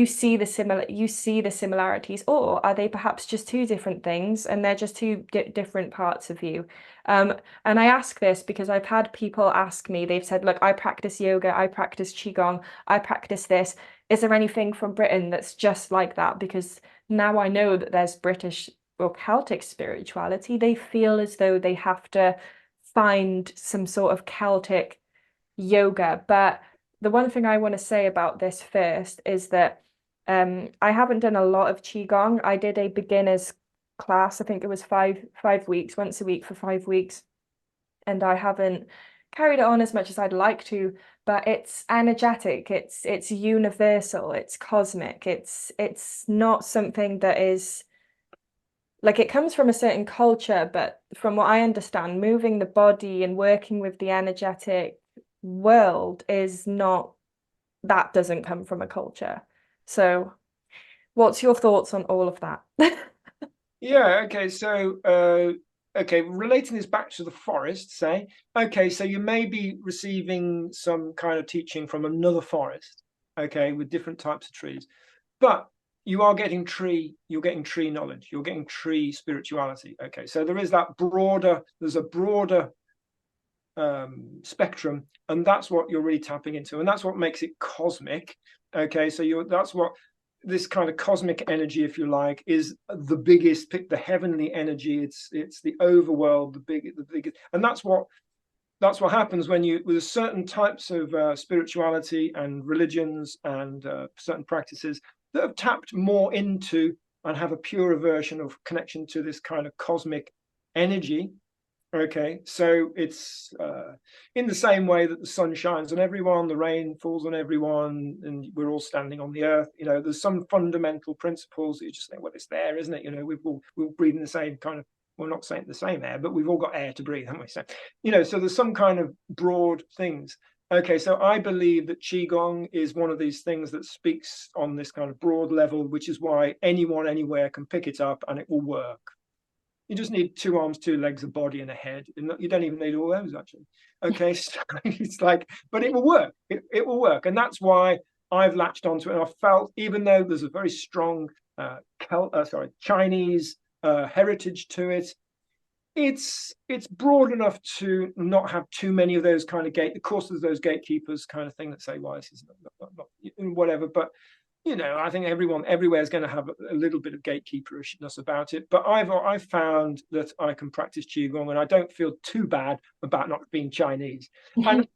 see the similarities, or are they perhaps just two different things and they're just two di different parts of you? Um, and I ask this because I've had people ask me, they've said, look, I practice yoga, I practice Qigong, I practice this. Is there anything from Britain that's just like that? Because now I know that there's British or Celtic spirituality, they feel as though they have to find some sort of Celtic yoga. But the one thing I want to say about this first is that I haven't done a lot of Qigong. I did a beginner's class. I think it was five weeks, once a week for 5 weeks, and I haven't carried it on as much as I'd like to. But it's energetic. It's universal. It's cosmic. It's not something that is like, it comes from a certain culture, but from what I understand, moving the body and working with the energetic world is not, that doesn't come from a culture. So, what's your thoughts on all of that? Yeah. Okay. So, okay, relating this back to the forest, say, okay, so you may be receiving some kind of teaching from another forest, okay, with different types of trees, but you're getting tree knowledge, you're getting tree spirituality. Okay, so there's a broader spectrum, and that's what you're really tapping into, and that's what makes it cosmic. Okay, so that's what this kind of cosmic energy, if you like, is the heavenly energy. It's the overworld, the biggest, and that's what happens when you, with certain types of spirituality and religions and certain practices that have tapped more into and have a purer version of connection to this kind of cosmic energy. Okay, so it's in the same way that the sun shines on everyone, the rain falls on everyone, and we're all standing on the earth. There's some fundamental principles that you just think, well, it's there, isn't it? We're all breathing the same kind of, well, not saying the same air, but we've all got air to breathe, haven't we? So, so there's some kind of broad things. Okay, so I believe that Qigong is one of these things that speaks on this kind of broad level, which is why anyone, anywhere can pick it up and it will work. You just need 2 arms, 2 legs, a body, and a head. You don't even need all those, actually. Okay, so it's like, but it will work. It will work, and that's why I've latched onto it. And I felt, even though there's a very strong Chinese heritage to it, it's broad enough to not have too many of those kind of Of course, there's those gatekeepers kind of thing that say, "Well, this is not whatever," but I think everywhere is going to have a little bit of gatekeeperishness about it. But I've found that I can practice Qigong, and I don't feel too bad about not being Chinese. And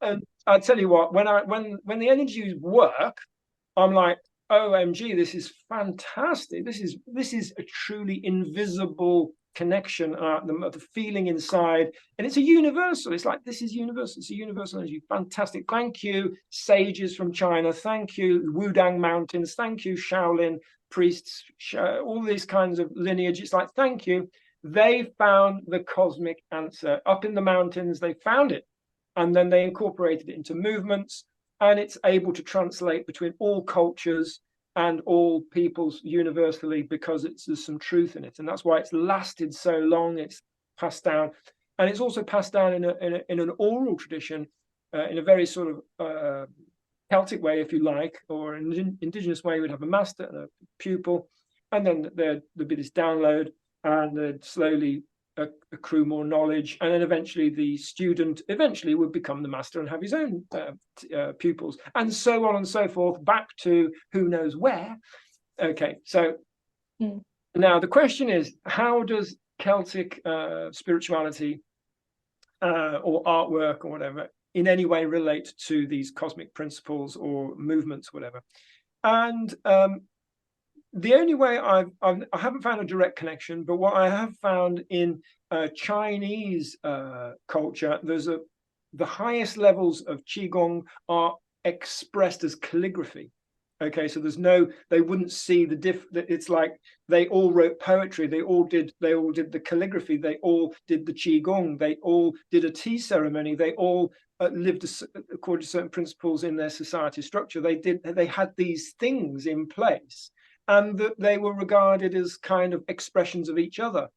I tell you what, when the energies work, I'm like, OMG, this is fantastic. This is a truly invisible connection, the feeling inside, and it's a universal. It's like, this is universal. It's a universal energy. Fantastic. Thank you, sages from China. Thank you, Wudang Mountains. Thank you, Shaolin priests. All these kinds of lineage. It's like, thank you. They found the cosmic answer up in the mountains. They found it, and then they incorporated it into movements, and it's able to translate between all cultures and all peoples universally, because there's some truth in it, and that's why it's lasted so long. It's passed down, and it's also passed down in an oral tradition, in a very sort of Celtic way, if you like, or an indigenous way. We'd have a master and a pupil, and then there'd be this download, and they'd slowly accrue more knowledge, and then eventually the student would become the master and have his own pupils, and so on and so forth, back to who knows where. Okay, so now the question is, how does Celtic spirituality or artwork or whatever in any way relate to these cosmic principles or movements, whatever? And the only way I haven't found a direct connection, but what I have found in Chinese culture, the highest levels of Qigong are expressed as calligraphy. Okay, so they wouldn't see it's like they all wrote poetry, they all did the calligraphy, they all did the Qigong, they all did a tea ceremony, they all lived according to certain principles in their society structure. They had these things in place, and that they were regarded as kind of expressions of each other.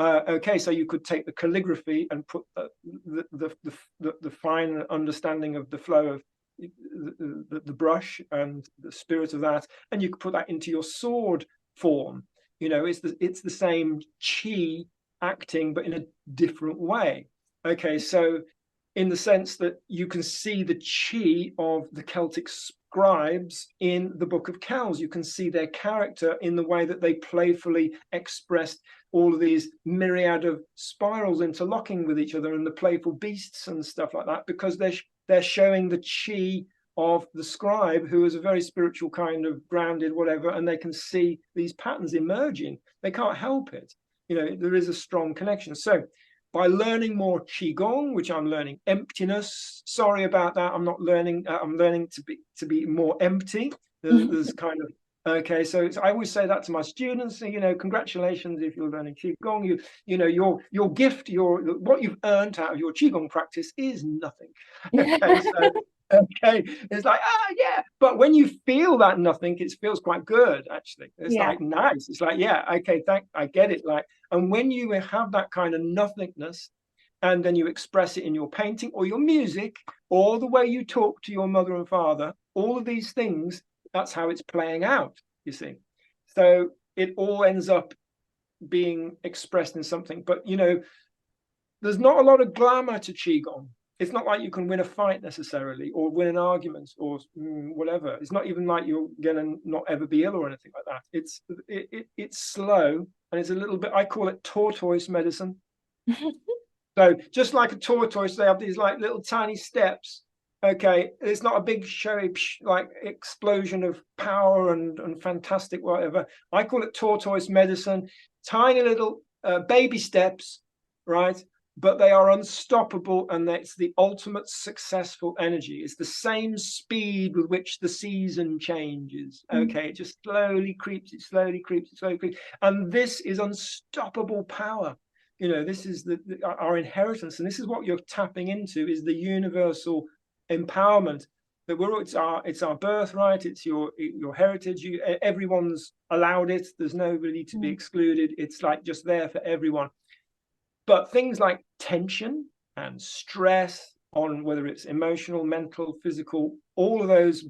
Okay, so you could take the calligraphy and put the fine understanding of the flow of the brush and the spirit of that, and you could put that into your sword form. It's the same chi acting, but in a different way. Okay, so in the sense that you can see the chi of the Celtic scribes in the Book of Kells. You can see their character in the way that they playfully expressed all of these myriad of spirals interlocking with each other, and the playful beasts and stuff like that, because they're showing the chi of the scribe, who is a very spiritual kind of grounded whatever, and they can see these patterns emerging. They can't help it. There is a strong connection. So by learning more Qigong, which I'm learning emptiness. Sorry about that. I'm not learning. I'm learning to be more empty. There's kind of, okay. So I always say that to my students. Congratulations if you're learning Qigong. Your gift, what you've earned out of your Qigong practice is nothing. Okay, so. Okay, it's like, yeah, but when you feel that nothing, it feels quite good, actually. It's like nice. It's like, yeah, okay, I get it. Like, and when you have that kind of nothingness, and then you express it in your painting or your music or the way you talk to your mother and father, all of these things, that's how it's playing out, you see. So it all ends up being expressed in something. But there's not a lot of glamour to Qigong. It's not like you can win a fight necessarily, or win an argument, or whatever. It's not even like you're gonna not ever be ill or anything like that. It's slow, and it's a little bit, I call it tortoise medicine. So just like a tortoise, they have these like little tiny steps. Okay, it's not a big showy like explosion of power and fantastic whatever. I call it tortoise medicine. Tiny little baby steps, right? but they are unstoppable, and it's the ultimate successful energy. It's the same speed with which the season changes. Okay, it just slowly creeps, it slowly creeps, it slowly creeps, and this is unstoppable power. This is our inheritance, and this is what you're tapping into, is the universal empowerment that it's our birthright, it's your heritage. Everyone's allowed it. There's nobody to be excluded. It's like just there for everyone. But things like tension and stress, on whether it's emotional, mental, physical, all of those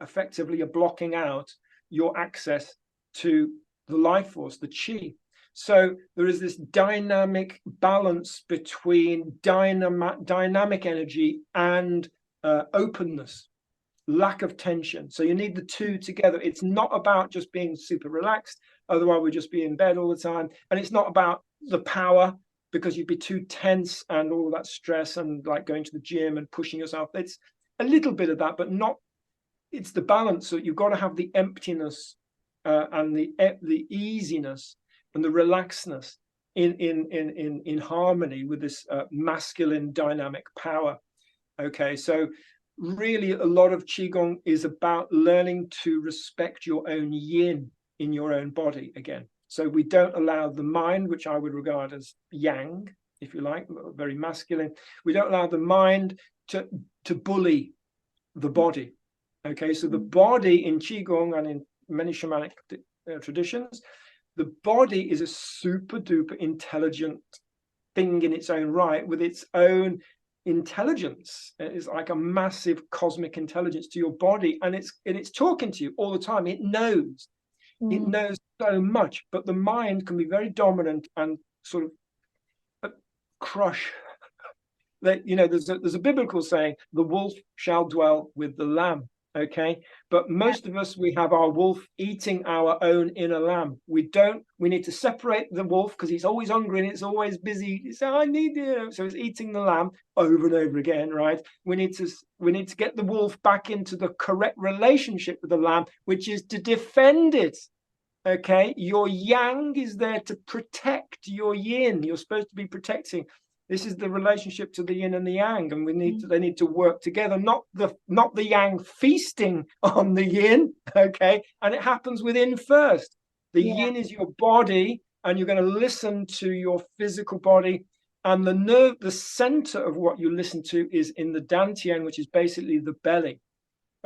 effectively are blocking out your access to the life force, the chi. So there is this dynamic balance between dynamic energy and openness, lack of tension. So you need the two together. It's not about just being super relaxed, otherwise we'd just be in bed all the time. And it's not about the power, because you'd be too tense and all that stress and like going to the gym and pushing yourself. It's a little bit of that, but not. It's the balance. So you've got to have the emptiness and the easiness and the relaxedness in harmony with this masculine dynamic power. Okay, so really a lot of Qigong is about learning to respect your own yin in your own body again. So we don't allow the mind, which I would regard as yang, if you like, very masculine. We don't allow the mind to bully the body. Okay, so the body in Qigong and in many shamanic traditions, the body is a super duper intelligent thing in its own right, with its own intelligence. It's like a massive cosmic intelligence to your body, and it's talking to you all the time. It knows so much, but the mind can be very dominant and sort of crush. There's a biblical saying, the wolf shall dwell with the lamb. Okay, but most of us, we have our wolf eating our own inner lamb. We need to separate the wolf, because he's always hungry and it's always busy. So it's eating the lamb over and over again, right? We need to get the wolf back into the correct relationship with the lamb, which is to defend it. Okay, your yang is there to protect your yin. You're supposed to be protecting. This is the relationship to the yin and the yang, and they need to work together, not the yang feasting on the yin. Okay, and it happens within first. The yin is your body, and you're going to listen to your physical body, and the center of what you listen to is in the dantian, which is basically the belly.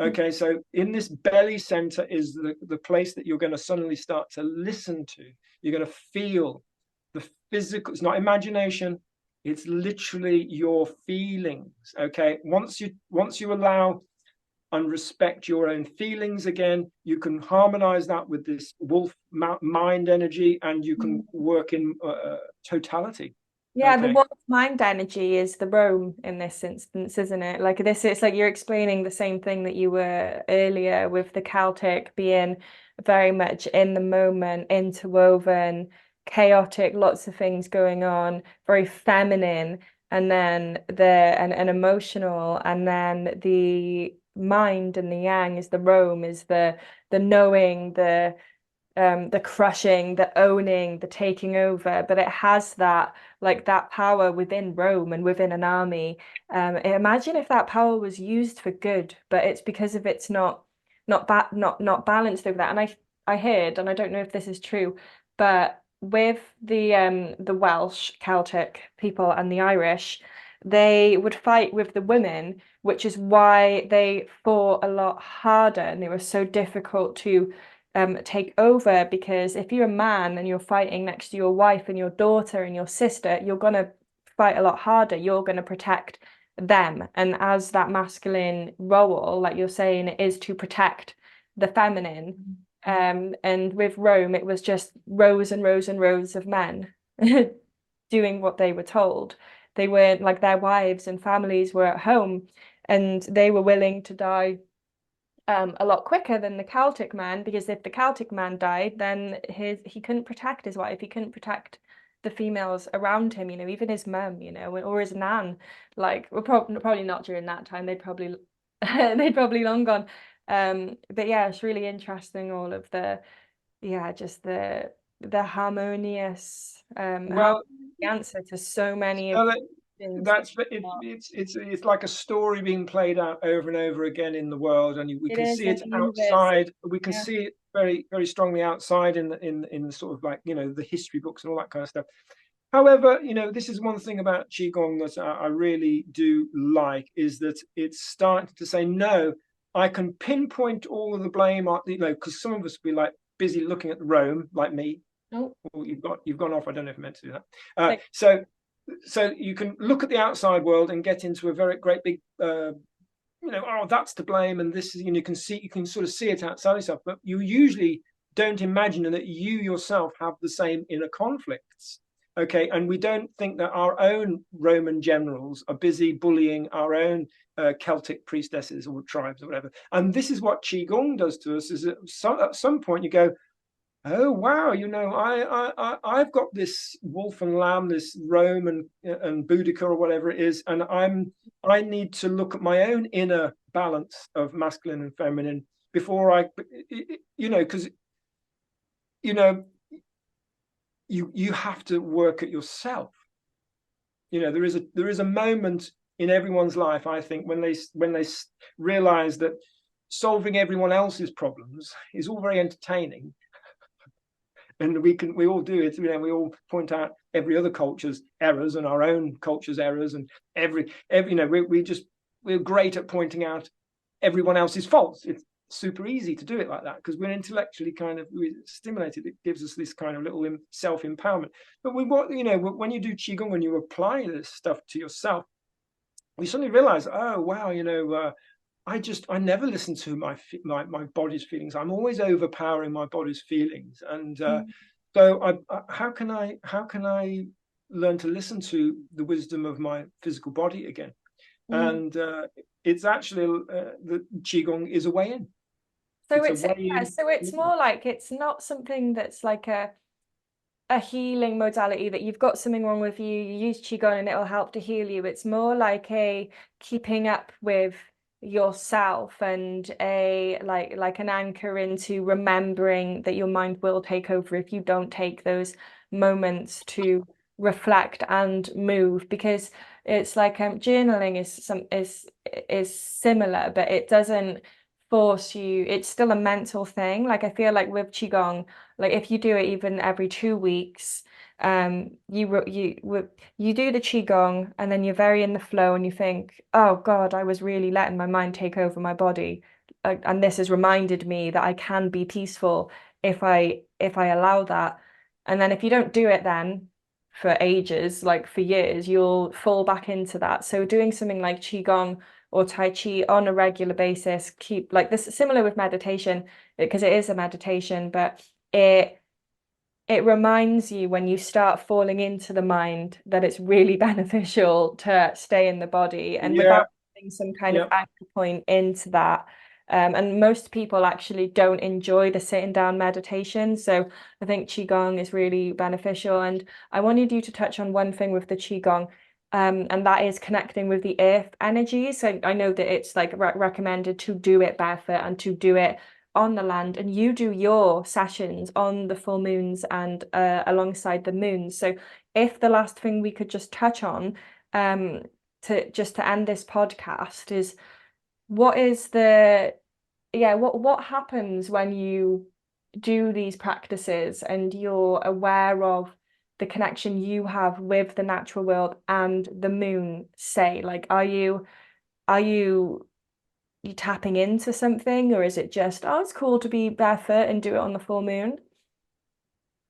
Okay, so in this belly center is the place that you're going to suddenly start to listen to. You're going to feel the physical. It's not imagination. It's literally your feelings. Okay, once you allow and respect your own feelings again, you can harmonize that with this wolf mind energy, and you can work in totality. Yeah, the wolf mind energy is the Rome in this instance, isn't it? Like this, it's like you're explaining the same thing that you were earlier with the Celtic being very much in the moment, interwoven, chaotic, lots of things going on, very feminine, and then and emotional, and then the mind and the yang is the Rome, is the knowing, the crushing, the owning, the taking over, but it has that power within Rome and within an army. Imagine if that power was used for good, but it's because of it's not balanced over that. And I heard, and I don't know if this is true, but with the Welsh Celtic people and the Irish, they would fight with the women, which is why they fought a lot harder and they were so difficult to take over, because if you're a man and you're fighting next to your wife and your daughter and your sister, you're going to fight a lot harder. You're going to protect them. And as that masculine role, like you're saying, it is to protect the feminine. And with Rome, it was just rows and rows and rows of men doing what they were told. They weren't like, their wives and families were at home, and they were willing to die a lot quicker than the Celtic man, because if the Celtic man died, then he couldn't protect his wife, he couldn't protect the females around him, even his mum, or his nan. Like, well, probably not during that time. They'd probably long gone. But yeah, it's really interesting, all of the just the the harmonious Well, the answer to so many of so the things that that's it's like a story being played out over and over again in the world, and we it can is see in it the universe. outside. We can Yeah. see it very very strongly outside in the sort of like the history books and all that kind of stuff. However, this is one thing about Qigong that I really do like, is that it's starting to say, no, I can pinpoint all of the blame, because some of us be like busy looking at Rome, like me. Oh, Oh, you've gone off. I don't know if I meant to do that. like, So you can look at the outside world and get into a very great big, oh, that's to blame, and this is, you can sort of see it outside yourself, but you usually don't imagine that you yourself have the same inner conflicts. Okay, and we don't think that our own Roman generals are busy bullying our own Celtic priestesses or tribes or whatever. And this is what Qigong does to us: is at some point you go, oh wow, I've got this wolf and lamb, this Rome and Boudica or whatever it is, and I need to look at my own inner balance of masculine and feminine before because you have to work at yourself. There is a moment in everyone's life, I think, when they realize that solving everyone else's problems is all very entertaining, and we all do it. We all point out every other culture's errors and our own culture's errors, and every we're great at pointing out everyone else's faults. It's super easy to do it like that because we're intellectually kind of stimulated. It gives us this kind of little self-empowerment. But when you do Qigong, when you apply this stuff to yourself, we suddenly realize, oh wow, I never listen to my body's feelings. I'm always overpowering my body's feelings, and so how can I learn to listen to the wisdom of my physical body again? And it's actually the Qigong is a way in. so It's a way in. so it's more like it's not something that's like a healing modality that you've got something wrong with you, you use Qigong and it'll help to heal you. It's more like a keeping up with yourself and a like an anchor into remembering that your mind will take over if you don't take those moments to reflect and move, because it's like journaling is similar, but it doesn't force you. It's still a mental thing. Like I feel like with Qigong, like if you do it even every 2 weeks, you do the Qigong and then you're very in the flow and you think, oh God, I was really letting my mind take over my body. And this has reminded me that I can be peaceful if I allow that. And then if you don't do it then for ages, like for years, you'll fall back into that. So doing something like Qigong or Tai Chi on a regular basis, keep like this, similar with meditation, because it is a meditation, but it reminds you when you start falling into the mind that it's really beneficial to stay in the body and Yeah, without having some kind of yeah. anchor point into that. And most people actually don't enjoy the sitting down meditation. So I think Qigong is really beneficial. And I wanted you to touch on one thing with the Qigong, and that is connecting with the earth energies. So I know that it's like recommended to do it barefoot and to do it on the land, and you do your sessions on the full moons and alongside the moons. So if the last thing we could just touch on to end this podcast is what is the what happens when you do these practices and you're aware of the connection you have with the natural world and the moon, say, like are you tapping into something, or is it just, oh, it's cool to be barefoot and do it on the full moon?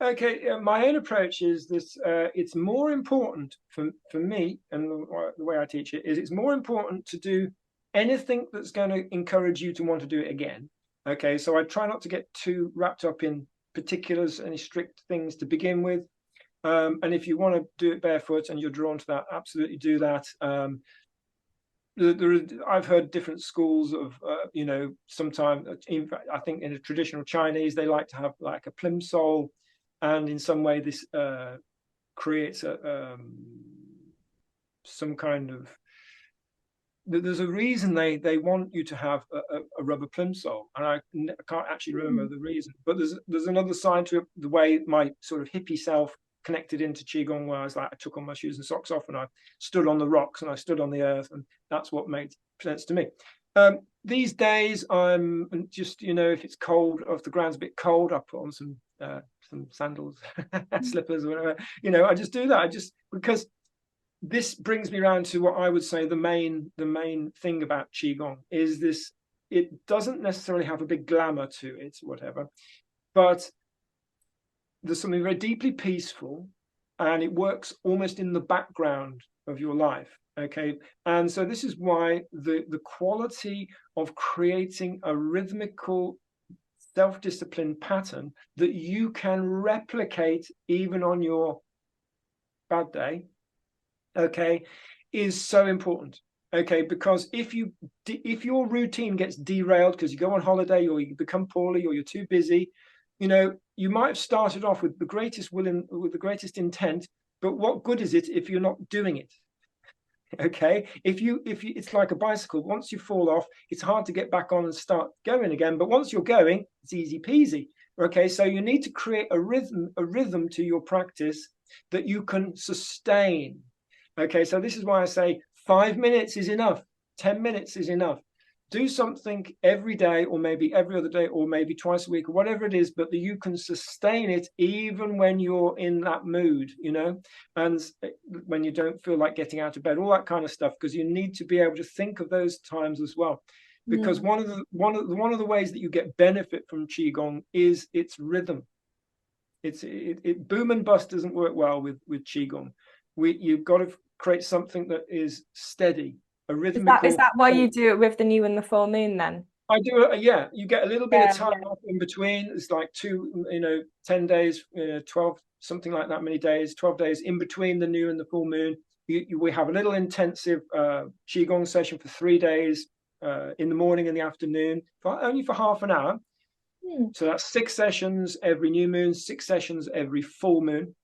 Okay, my own approach is this. It's more important for me, and the way I teach it is, it's more important to do anything that's going to encourage you to want to do it again. Okay, so I try not to get too wrapped up in particulars, any strict things to begin with. And if you want to do it barefoot and you're drawn to that, absolutely do that. I've heard different schools of, sometimes, in fact, I think in a traditional Chinese, they like to have like a plimsoll, and in some way this creates some kind of there's a reason they want you to have a rubber plimsoll, and I can't actually remember the reason. But there's another side to it, the way my sort of hippie self connected into Qigong, where I was like, I took all my shoes and socks off and I stood on the rocks and I stood on the earth, and that's what made sense to me. These days, I'm just, if it's cold, or if the ground's a bit cold, I put on some sandals, slippers, or whatever. I just do that. Because this brings me around to what I would say the main thing about Qigong is this: it doesn't necessarily have a big glamour to it, whatever, but there's something very deeply peaceful, and it works almost in the background of your life. Okay, and so this is why the quality of creating a rhythmical, self-disciplined pattern that you can replicate even on your bad day, okay, is so important. Okay, because if your routine gets derailed because you go on holiday, or you become poorly, or you're too busy, you might have started off with the greatest will with the greatest intent, but what good is it if you're not doing it? Okay, if you it's like a bicycle. Once you fall off, it's hard to get back on and start going again, but once you're going, it's easy peasy. Okay, so you need to create a rhythm to your practice that you can sustain. Okay, so this is why I say 5 minutes is enough, 10 minutes is enough. Do something every day, or maybe every other day, or maybe twice a week, or whatever it is, but that you can sustain it even when you're in that mood, and when you don't feel like getting out of bed, all that kind of stuff, because you need to be able to think of those times as well. Because one of the ways that you get benefit from Qigong is its rhythm. It boom and bust doesn't work well with Qigong. You've got to create something that is steady. A rhythmical. Is that why you do it with the new and the full moon then? I do it, yeah. You get a little bit of time off in between. It's like 10 days, 12, something like that many days, 12 days in between the new and the full moon. We have a little intensive Qigong session for 3 days, in the morning and the afternoon, only for half an hour. So that's 6 sessions every new moon, 6 sessions every full moon.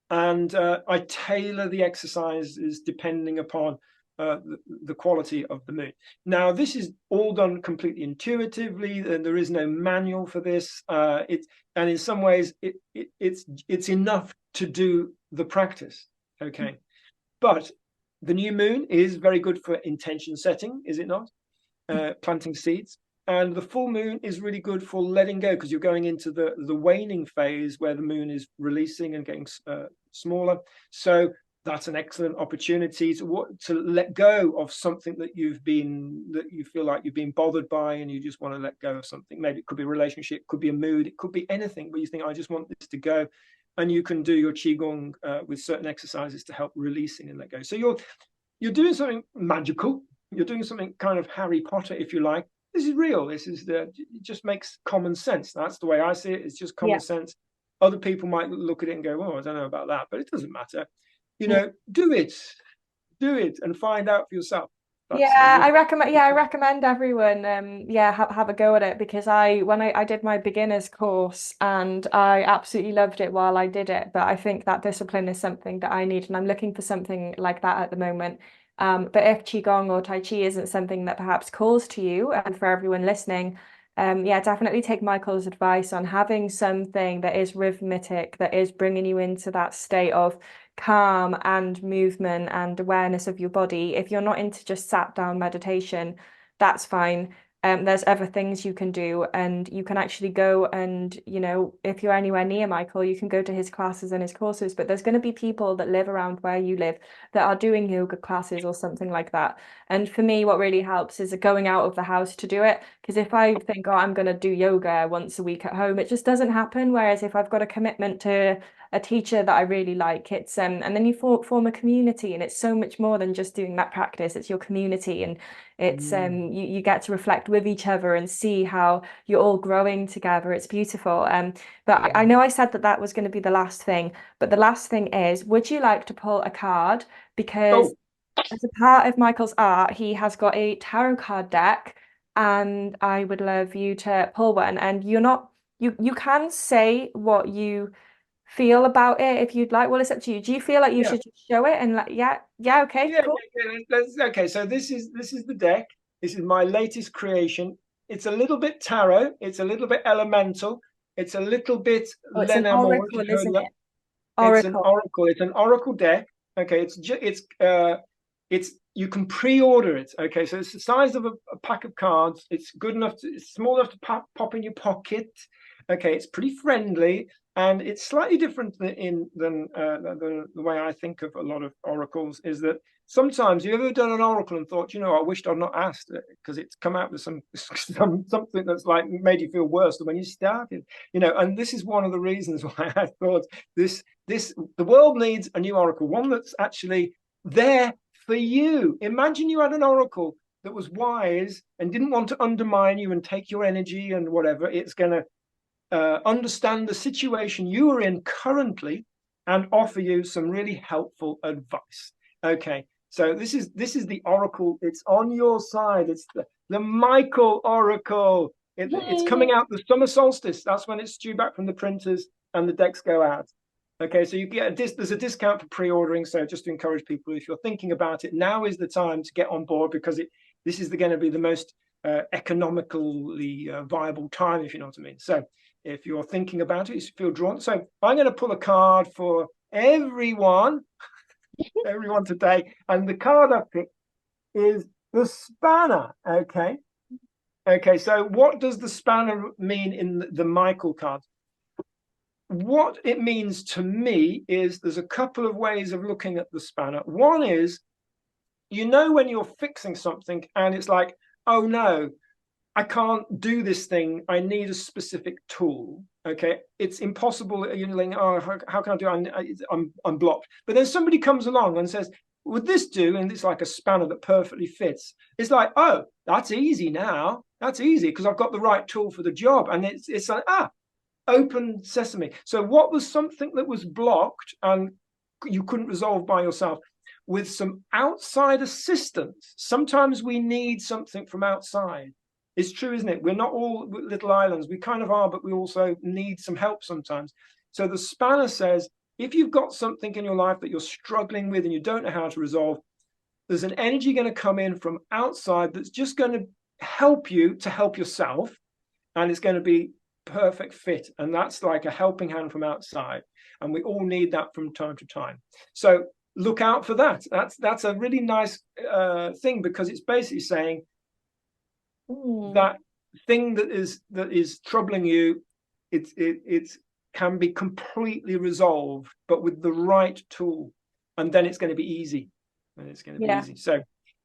And I tailor the exercises depending upon the quality of the moon. Now, this is all done completely intuitively, and there is no manual for this. And in some ways, it's enough to do the practice. Okay, but the new moon is very good for intention setting, is it not? Planting seeds. And the full moon is really good for letting go, because you're going into the waning phase where the moon is releasing and getting smaller. So that's an excellent opportunity to let go of something that you feel like you've been bothered by, and you just want to let go of something. Maybe it could be a relationship, it could be a mood, it could be anything, but you think, I just want this to go. And you can do your Qigong with certain exercises to help releasing and let go. So you're doing something magical. You're doing something kind of Harry Potter, if you like. This is real. It just makes common sense. That's the way I see it. It's just common sense. Other people might look at it and go, "Oh, I don't know about that," but it doesn't matter. Do it and find out for yourself. I recommend everyone have a go at it, because when I did my beginners course, and I absolutely loved it while I did it, but I think that discipline is something that I need, and I'm looking for something like that at the moment. But if Qigong or Tai Chi isn't something that perhaps calls to you, and for everyone listening, definitely take Michael's advice on having something that is rhythmic, that is bringing you into that state of calm and movement and awareness of your body. If you're not into just sat down meditation, that's fine. There's other things you can do, and you can actually go and, if you're anywhere near Michael, you can go to his classes and his courses, but there's going to be people that live around where you live that are doing yoga classes or something like that. And for me, what really helps is going out of the house to do it, because if I think, oh, I'm going to do yoga once a week at home, it just doesn't happen. Whereas if I've got a commitment to a teacher that I really like, it's and then you form a community, and it's so much more than just doing that practice. It's your community, and it's you get to reflect with each other and see how you're all growing together. It's beautiful. But I know I said that was going to be the last thing, but the last thing is, would you like to pull a card? Because as a part of Michael's art, he has got a tarot card deck, and I would love you to pull one. And you can say what you feel about it if you'd like. Well, it's up to you. Do you feel like you Yeah. should just show it and like, yeah, okay, Yeah, cool. Okay, so this is the deck. This is my latest creation. It's a little bit tarot. It's a little bit elemental. It's a little bit Oh, it's an Lenormand. If oracle, you've heard of isn't that. it? It's an Oracle. oracle. It's an oracle deck. Okay, it's you can pre-order it. Okay, so it's the size of a pack of cards. It's good enough to, it's small enough to pop in your pocket. Okay, it's pretty friendly, and it's slightly different than the way I think of a lot of oracles. Is that sometimes you ever done an oracle and thought, I wished I'd not asked it because it's come out with something that's like made you feel worse than when you started. And this is one of the reasons why I thought this the world needs a new oracle, one that's actually there for you. Imagine you had an oracle that was wise and didn't want to undermine you and take your energy and whatever. It's going to understand the situation you are in currently and offer you some really helpful advice. Okay, so this is the oracle. It's on your side. It's the Michael oracle. It's coming out the summer solstice. That's when it's due back from the printers and the decks go out. Okay, so you get there's a discount for pre-ordering. So just to encourage people, if you're thinking about it, now is the time to get on board, because this is going to be the most economically viable time, if you know what I mean. So if you're thinking about it, you feel drawn. So I'm going to pull a card for everyone today, and the card I picked is the spanner. Okay. So what does the spanner mean in the Michael card? What it means to me is there's a couple of ways of looking at the spanner. One is, when you're fixing something and it's like, oh no, I can't do this thing. I need a specific tool. Okay, it's impossible. You're like, oh, how can I do it? I'm blocked. But then somebody comes along and says, would this do? And it's like a spanner that perfectly fits. It's like, oh, that's easy now. That's easy because I've got the right tool for the job. And it's like, open sesame. So what was something that was blocked and you couldn't resolve by yourself? With some outside assistance, sometimes we need something from outside. It's true, isn't it? We're not all little islands. We kind of are, but we also need some help sometimes. So the spanner says, if you've got something in your life that you're struggling with and you don't know how to resolve, there's an energy going to come in from outside that's just going to help you to help yourself. And it's going to be perfect fit. And that's like a helping hand from outside. And we all need that from time to time. So look out for that. That's a really nice thing, because it's basically saying that thing that is troubling you, it can be completely resolved, but with the right tool, and then it's going to be easy. So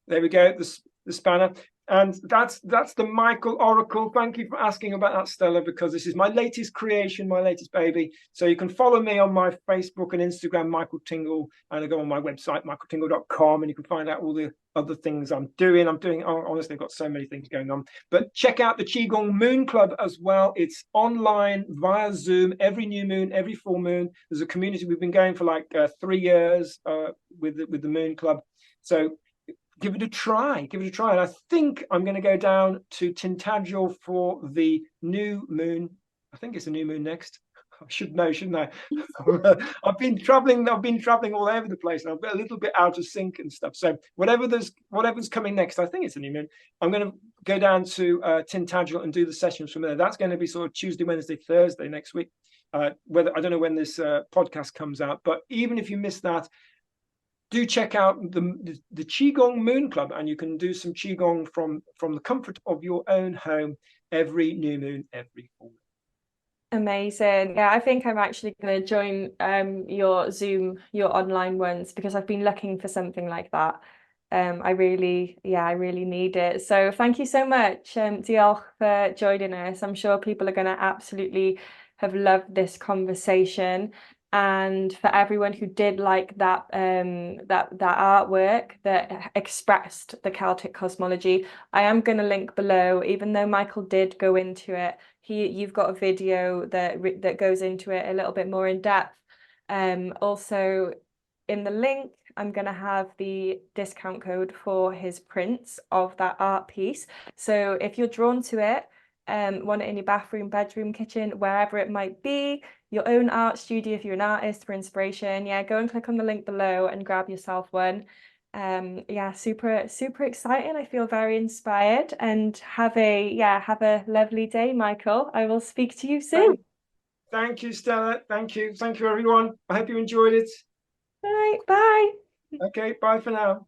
there we go, the spanner. And that's the Michael oracle. Thank you for asking about that, Stella, because this is my latest creation, my latest baby. So you can follow me on my Facebook and Instagram, Michael Tingle, and I go on my website, michaeltingle.com, and you can find out all the other things I'm doing. Honestly, I've got so many things going on. But check out the Qigong Moon Club as well. It's online via Zoom every new moon, every full moon. There's a community. We've been going for like 3 years with the Moon Club. So give it a try. And I think I'm going to go down to Tintagel for the new moon. I think it's a new moon next. I should know, shouldn't I? I've been traveling all over the place, and I'm a little bit out of sync and stuff. So whatever's coming next, I think it's a new moon. I'm going to go down to Tintagel and do the sessions from there. That's going to be sort of Tuesday, Wednesday, Thursday next week. Whether I don't know when this podcast comes out, but even if you miss that, do check out the Qigong Moon Club, and you can do some Qigong from the comfort of your own home every new moon, every full moon. Amazing. Yeah, I think I'm actually going to join your Zoom, your online ones, because I've been looking for something like that. I really need it. So thank you so much, Diolch, for joining us. I'm sure people are going to absolutely have loved this conversation. And for everyone who did like that artwork that expressed the Celtic cosmology, I am going to link below, even though Michael did go into it. You've got a video that goes into it a little bit more in depth. Also in the link, I'm going to have the discount code for his prints of that art piece. So if you're drawn to it, want it in your bathroom, bedroom, kitchen, wherever it might be, your own art studio if you're an artist for inspiration, yeah, go and click on the link below and grab yourself one. Yeah, super exciting. I feel very inspired, and have a lovely day, Michael. I will speak to you soon. Thank you, Stella. Thank you, everyone. I hope you enjoyed it. All right, bye. Okay, bye for now.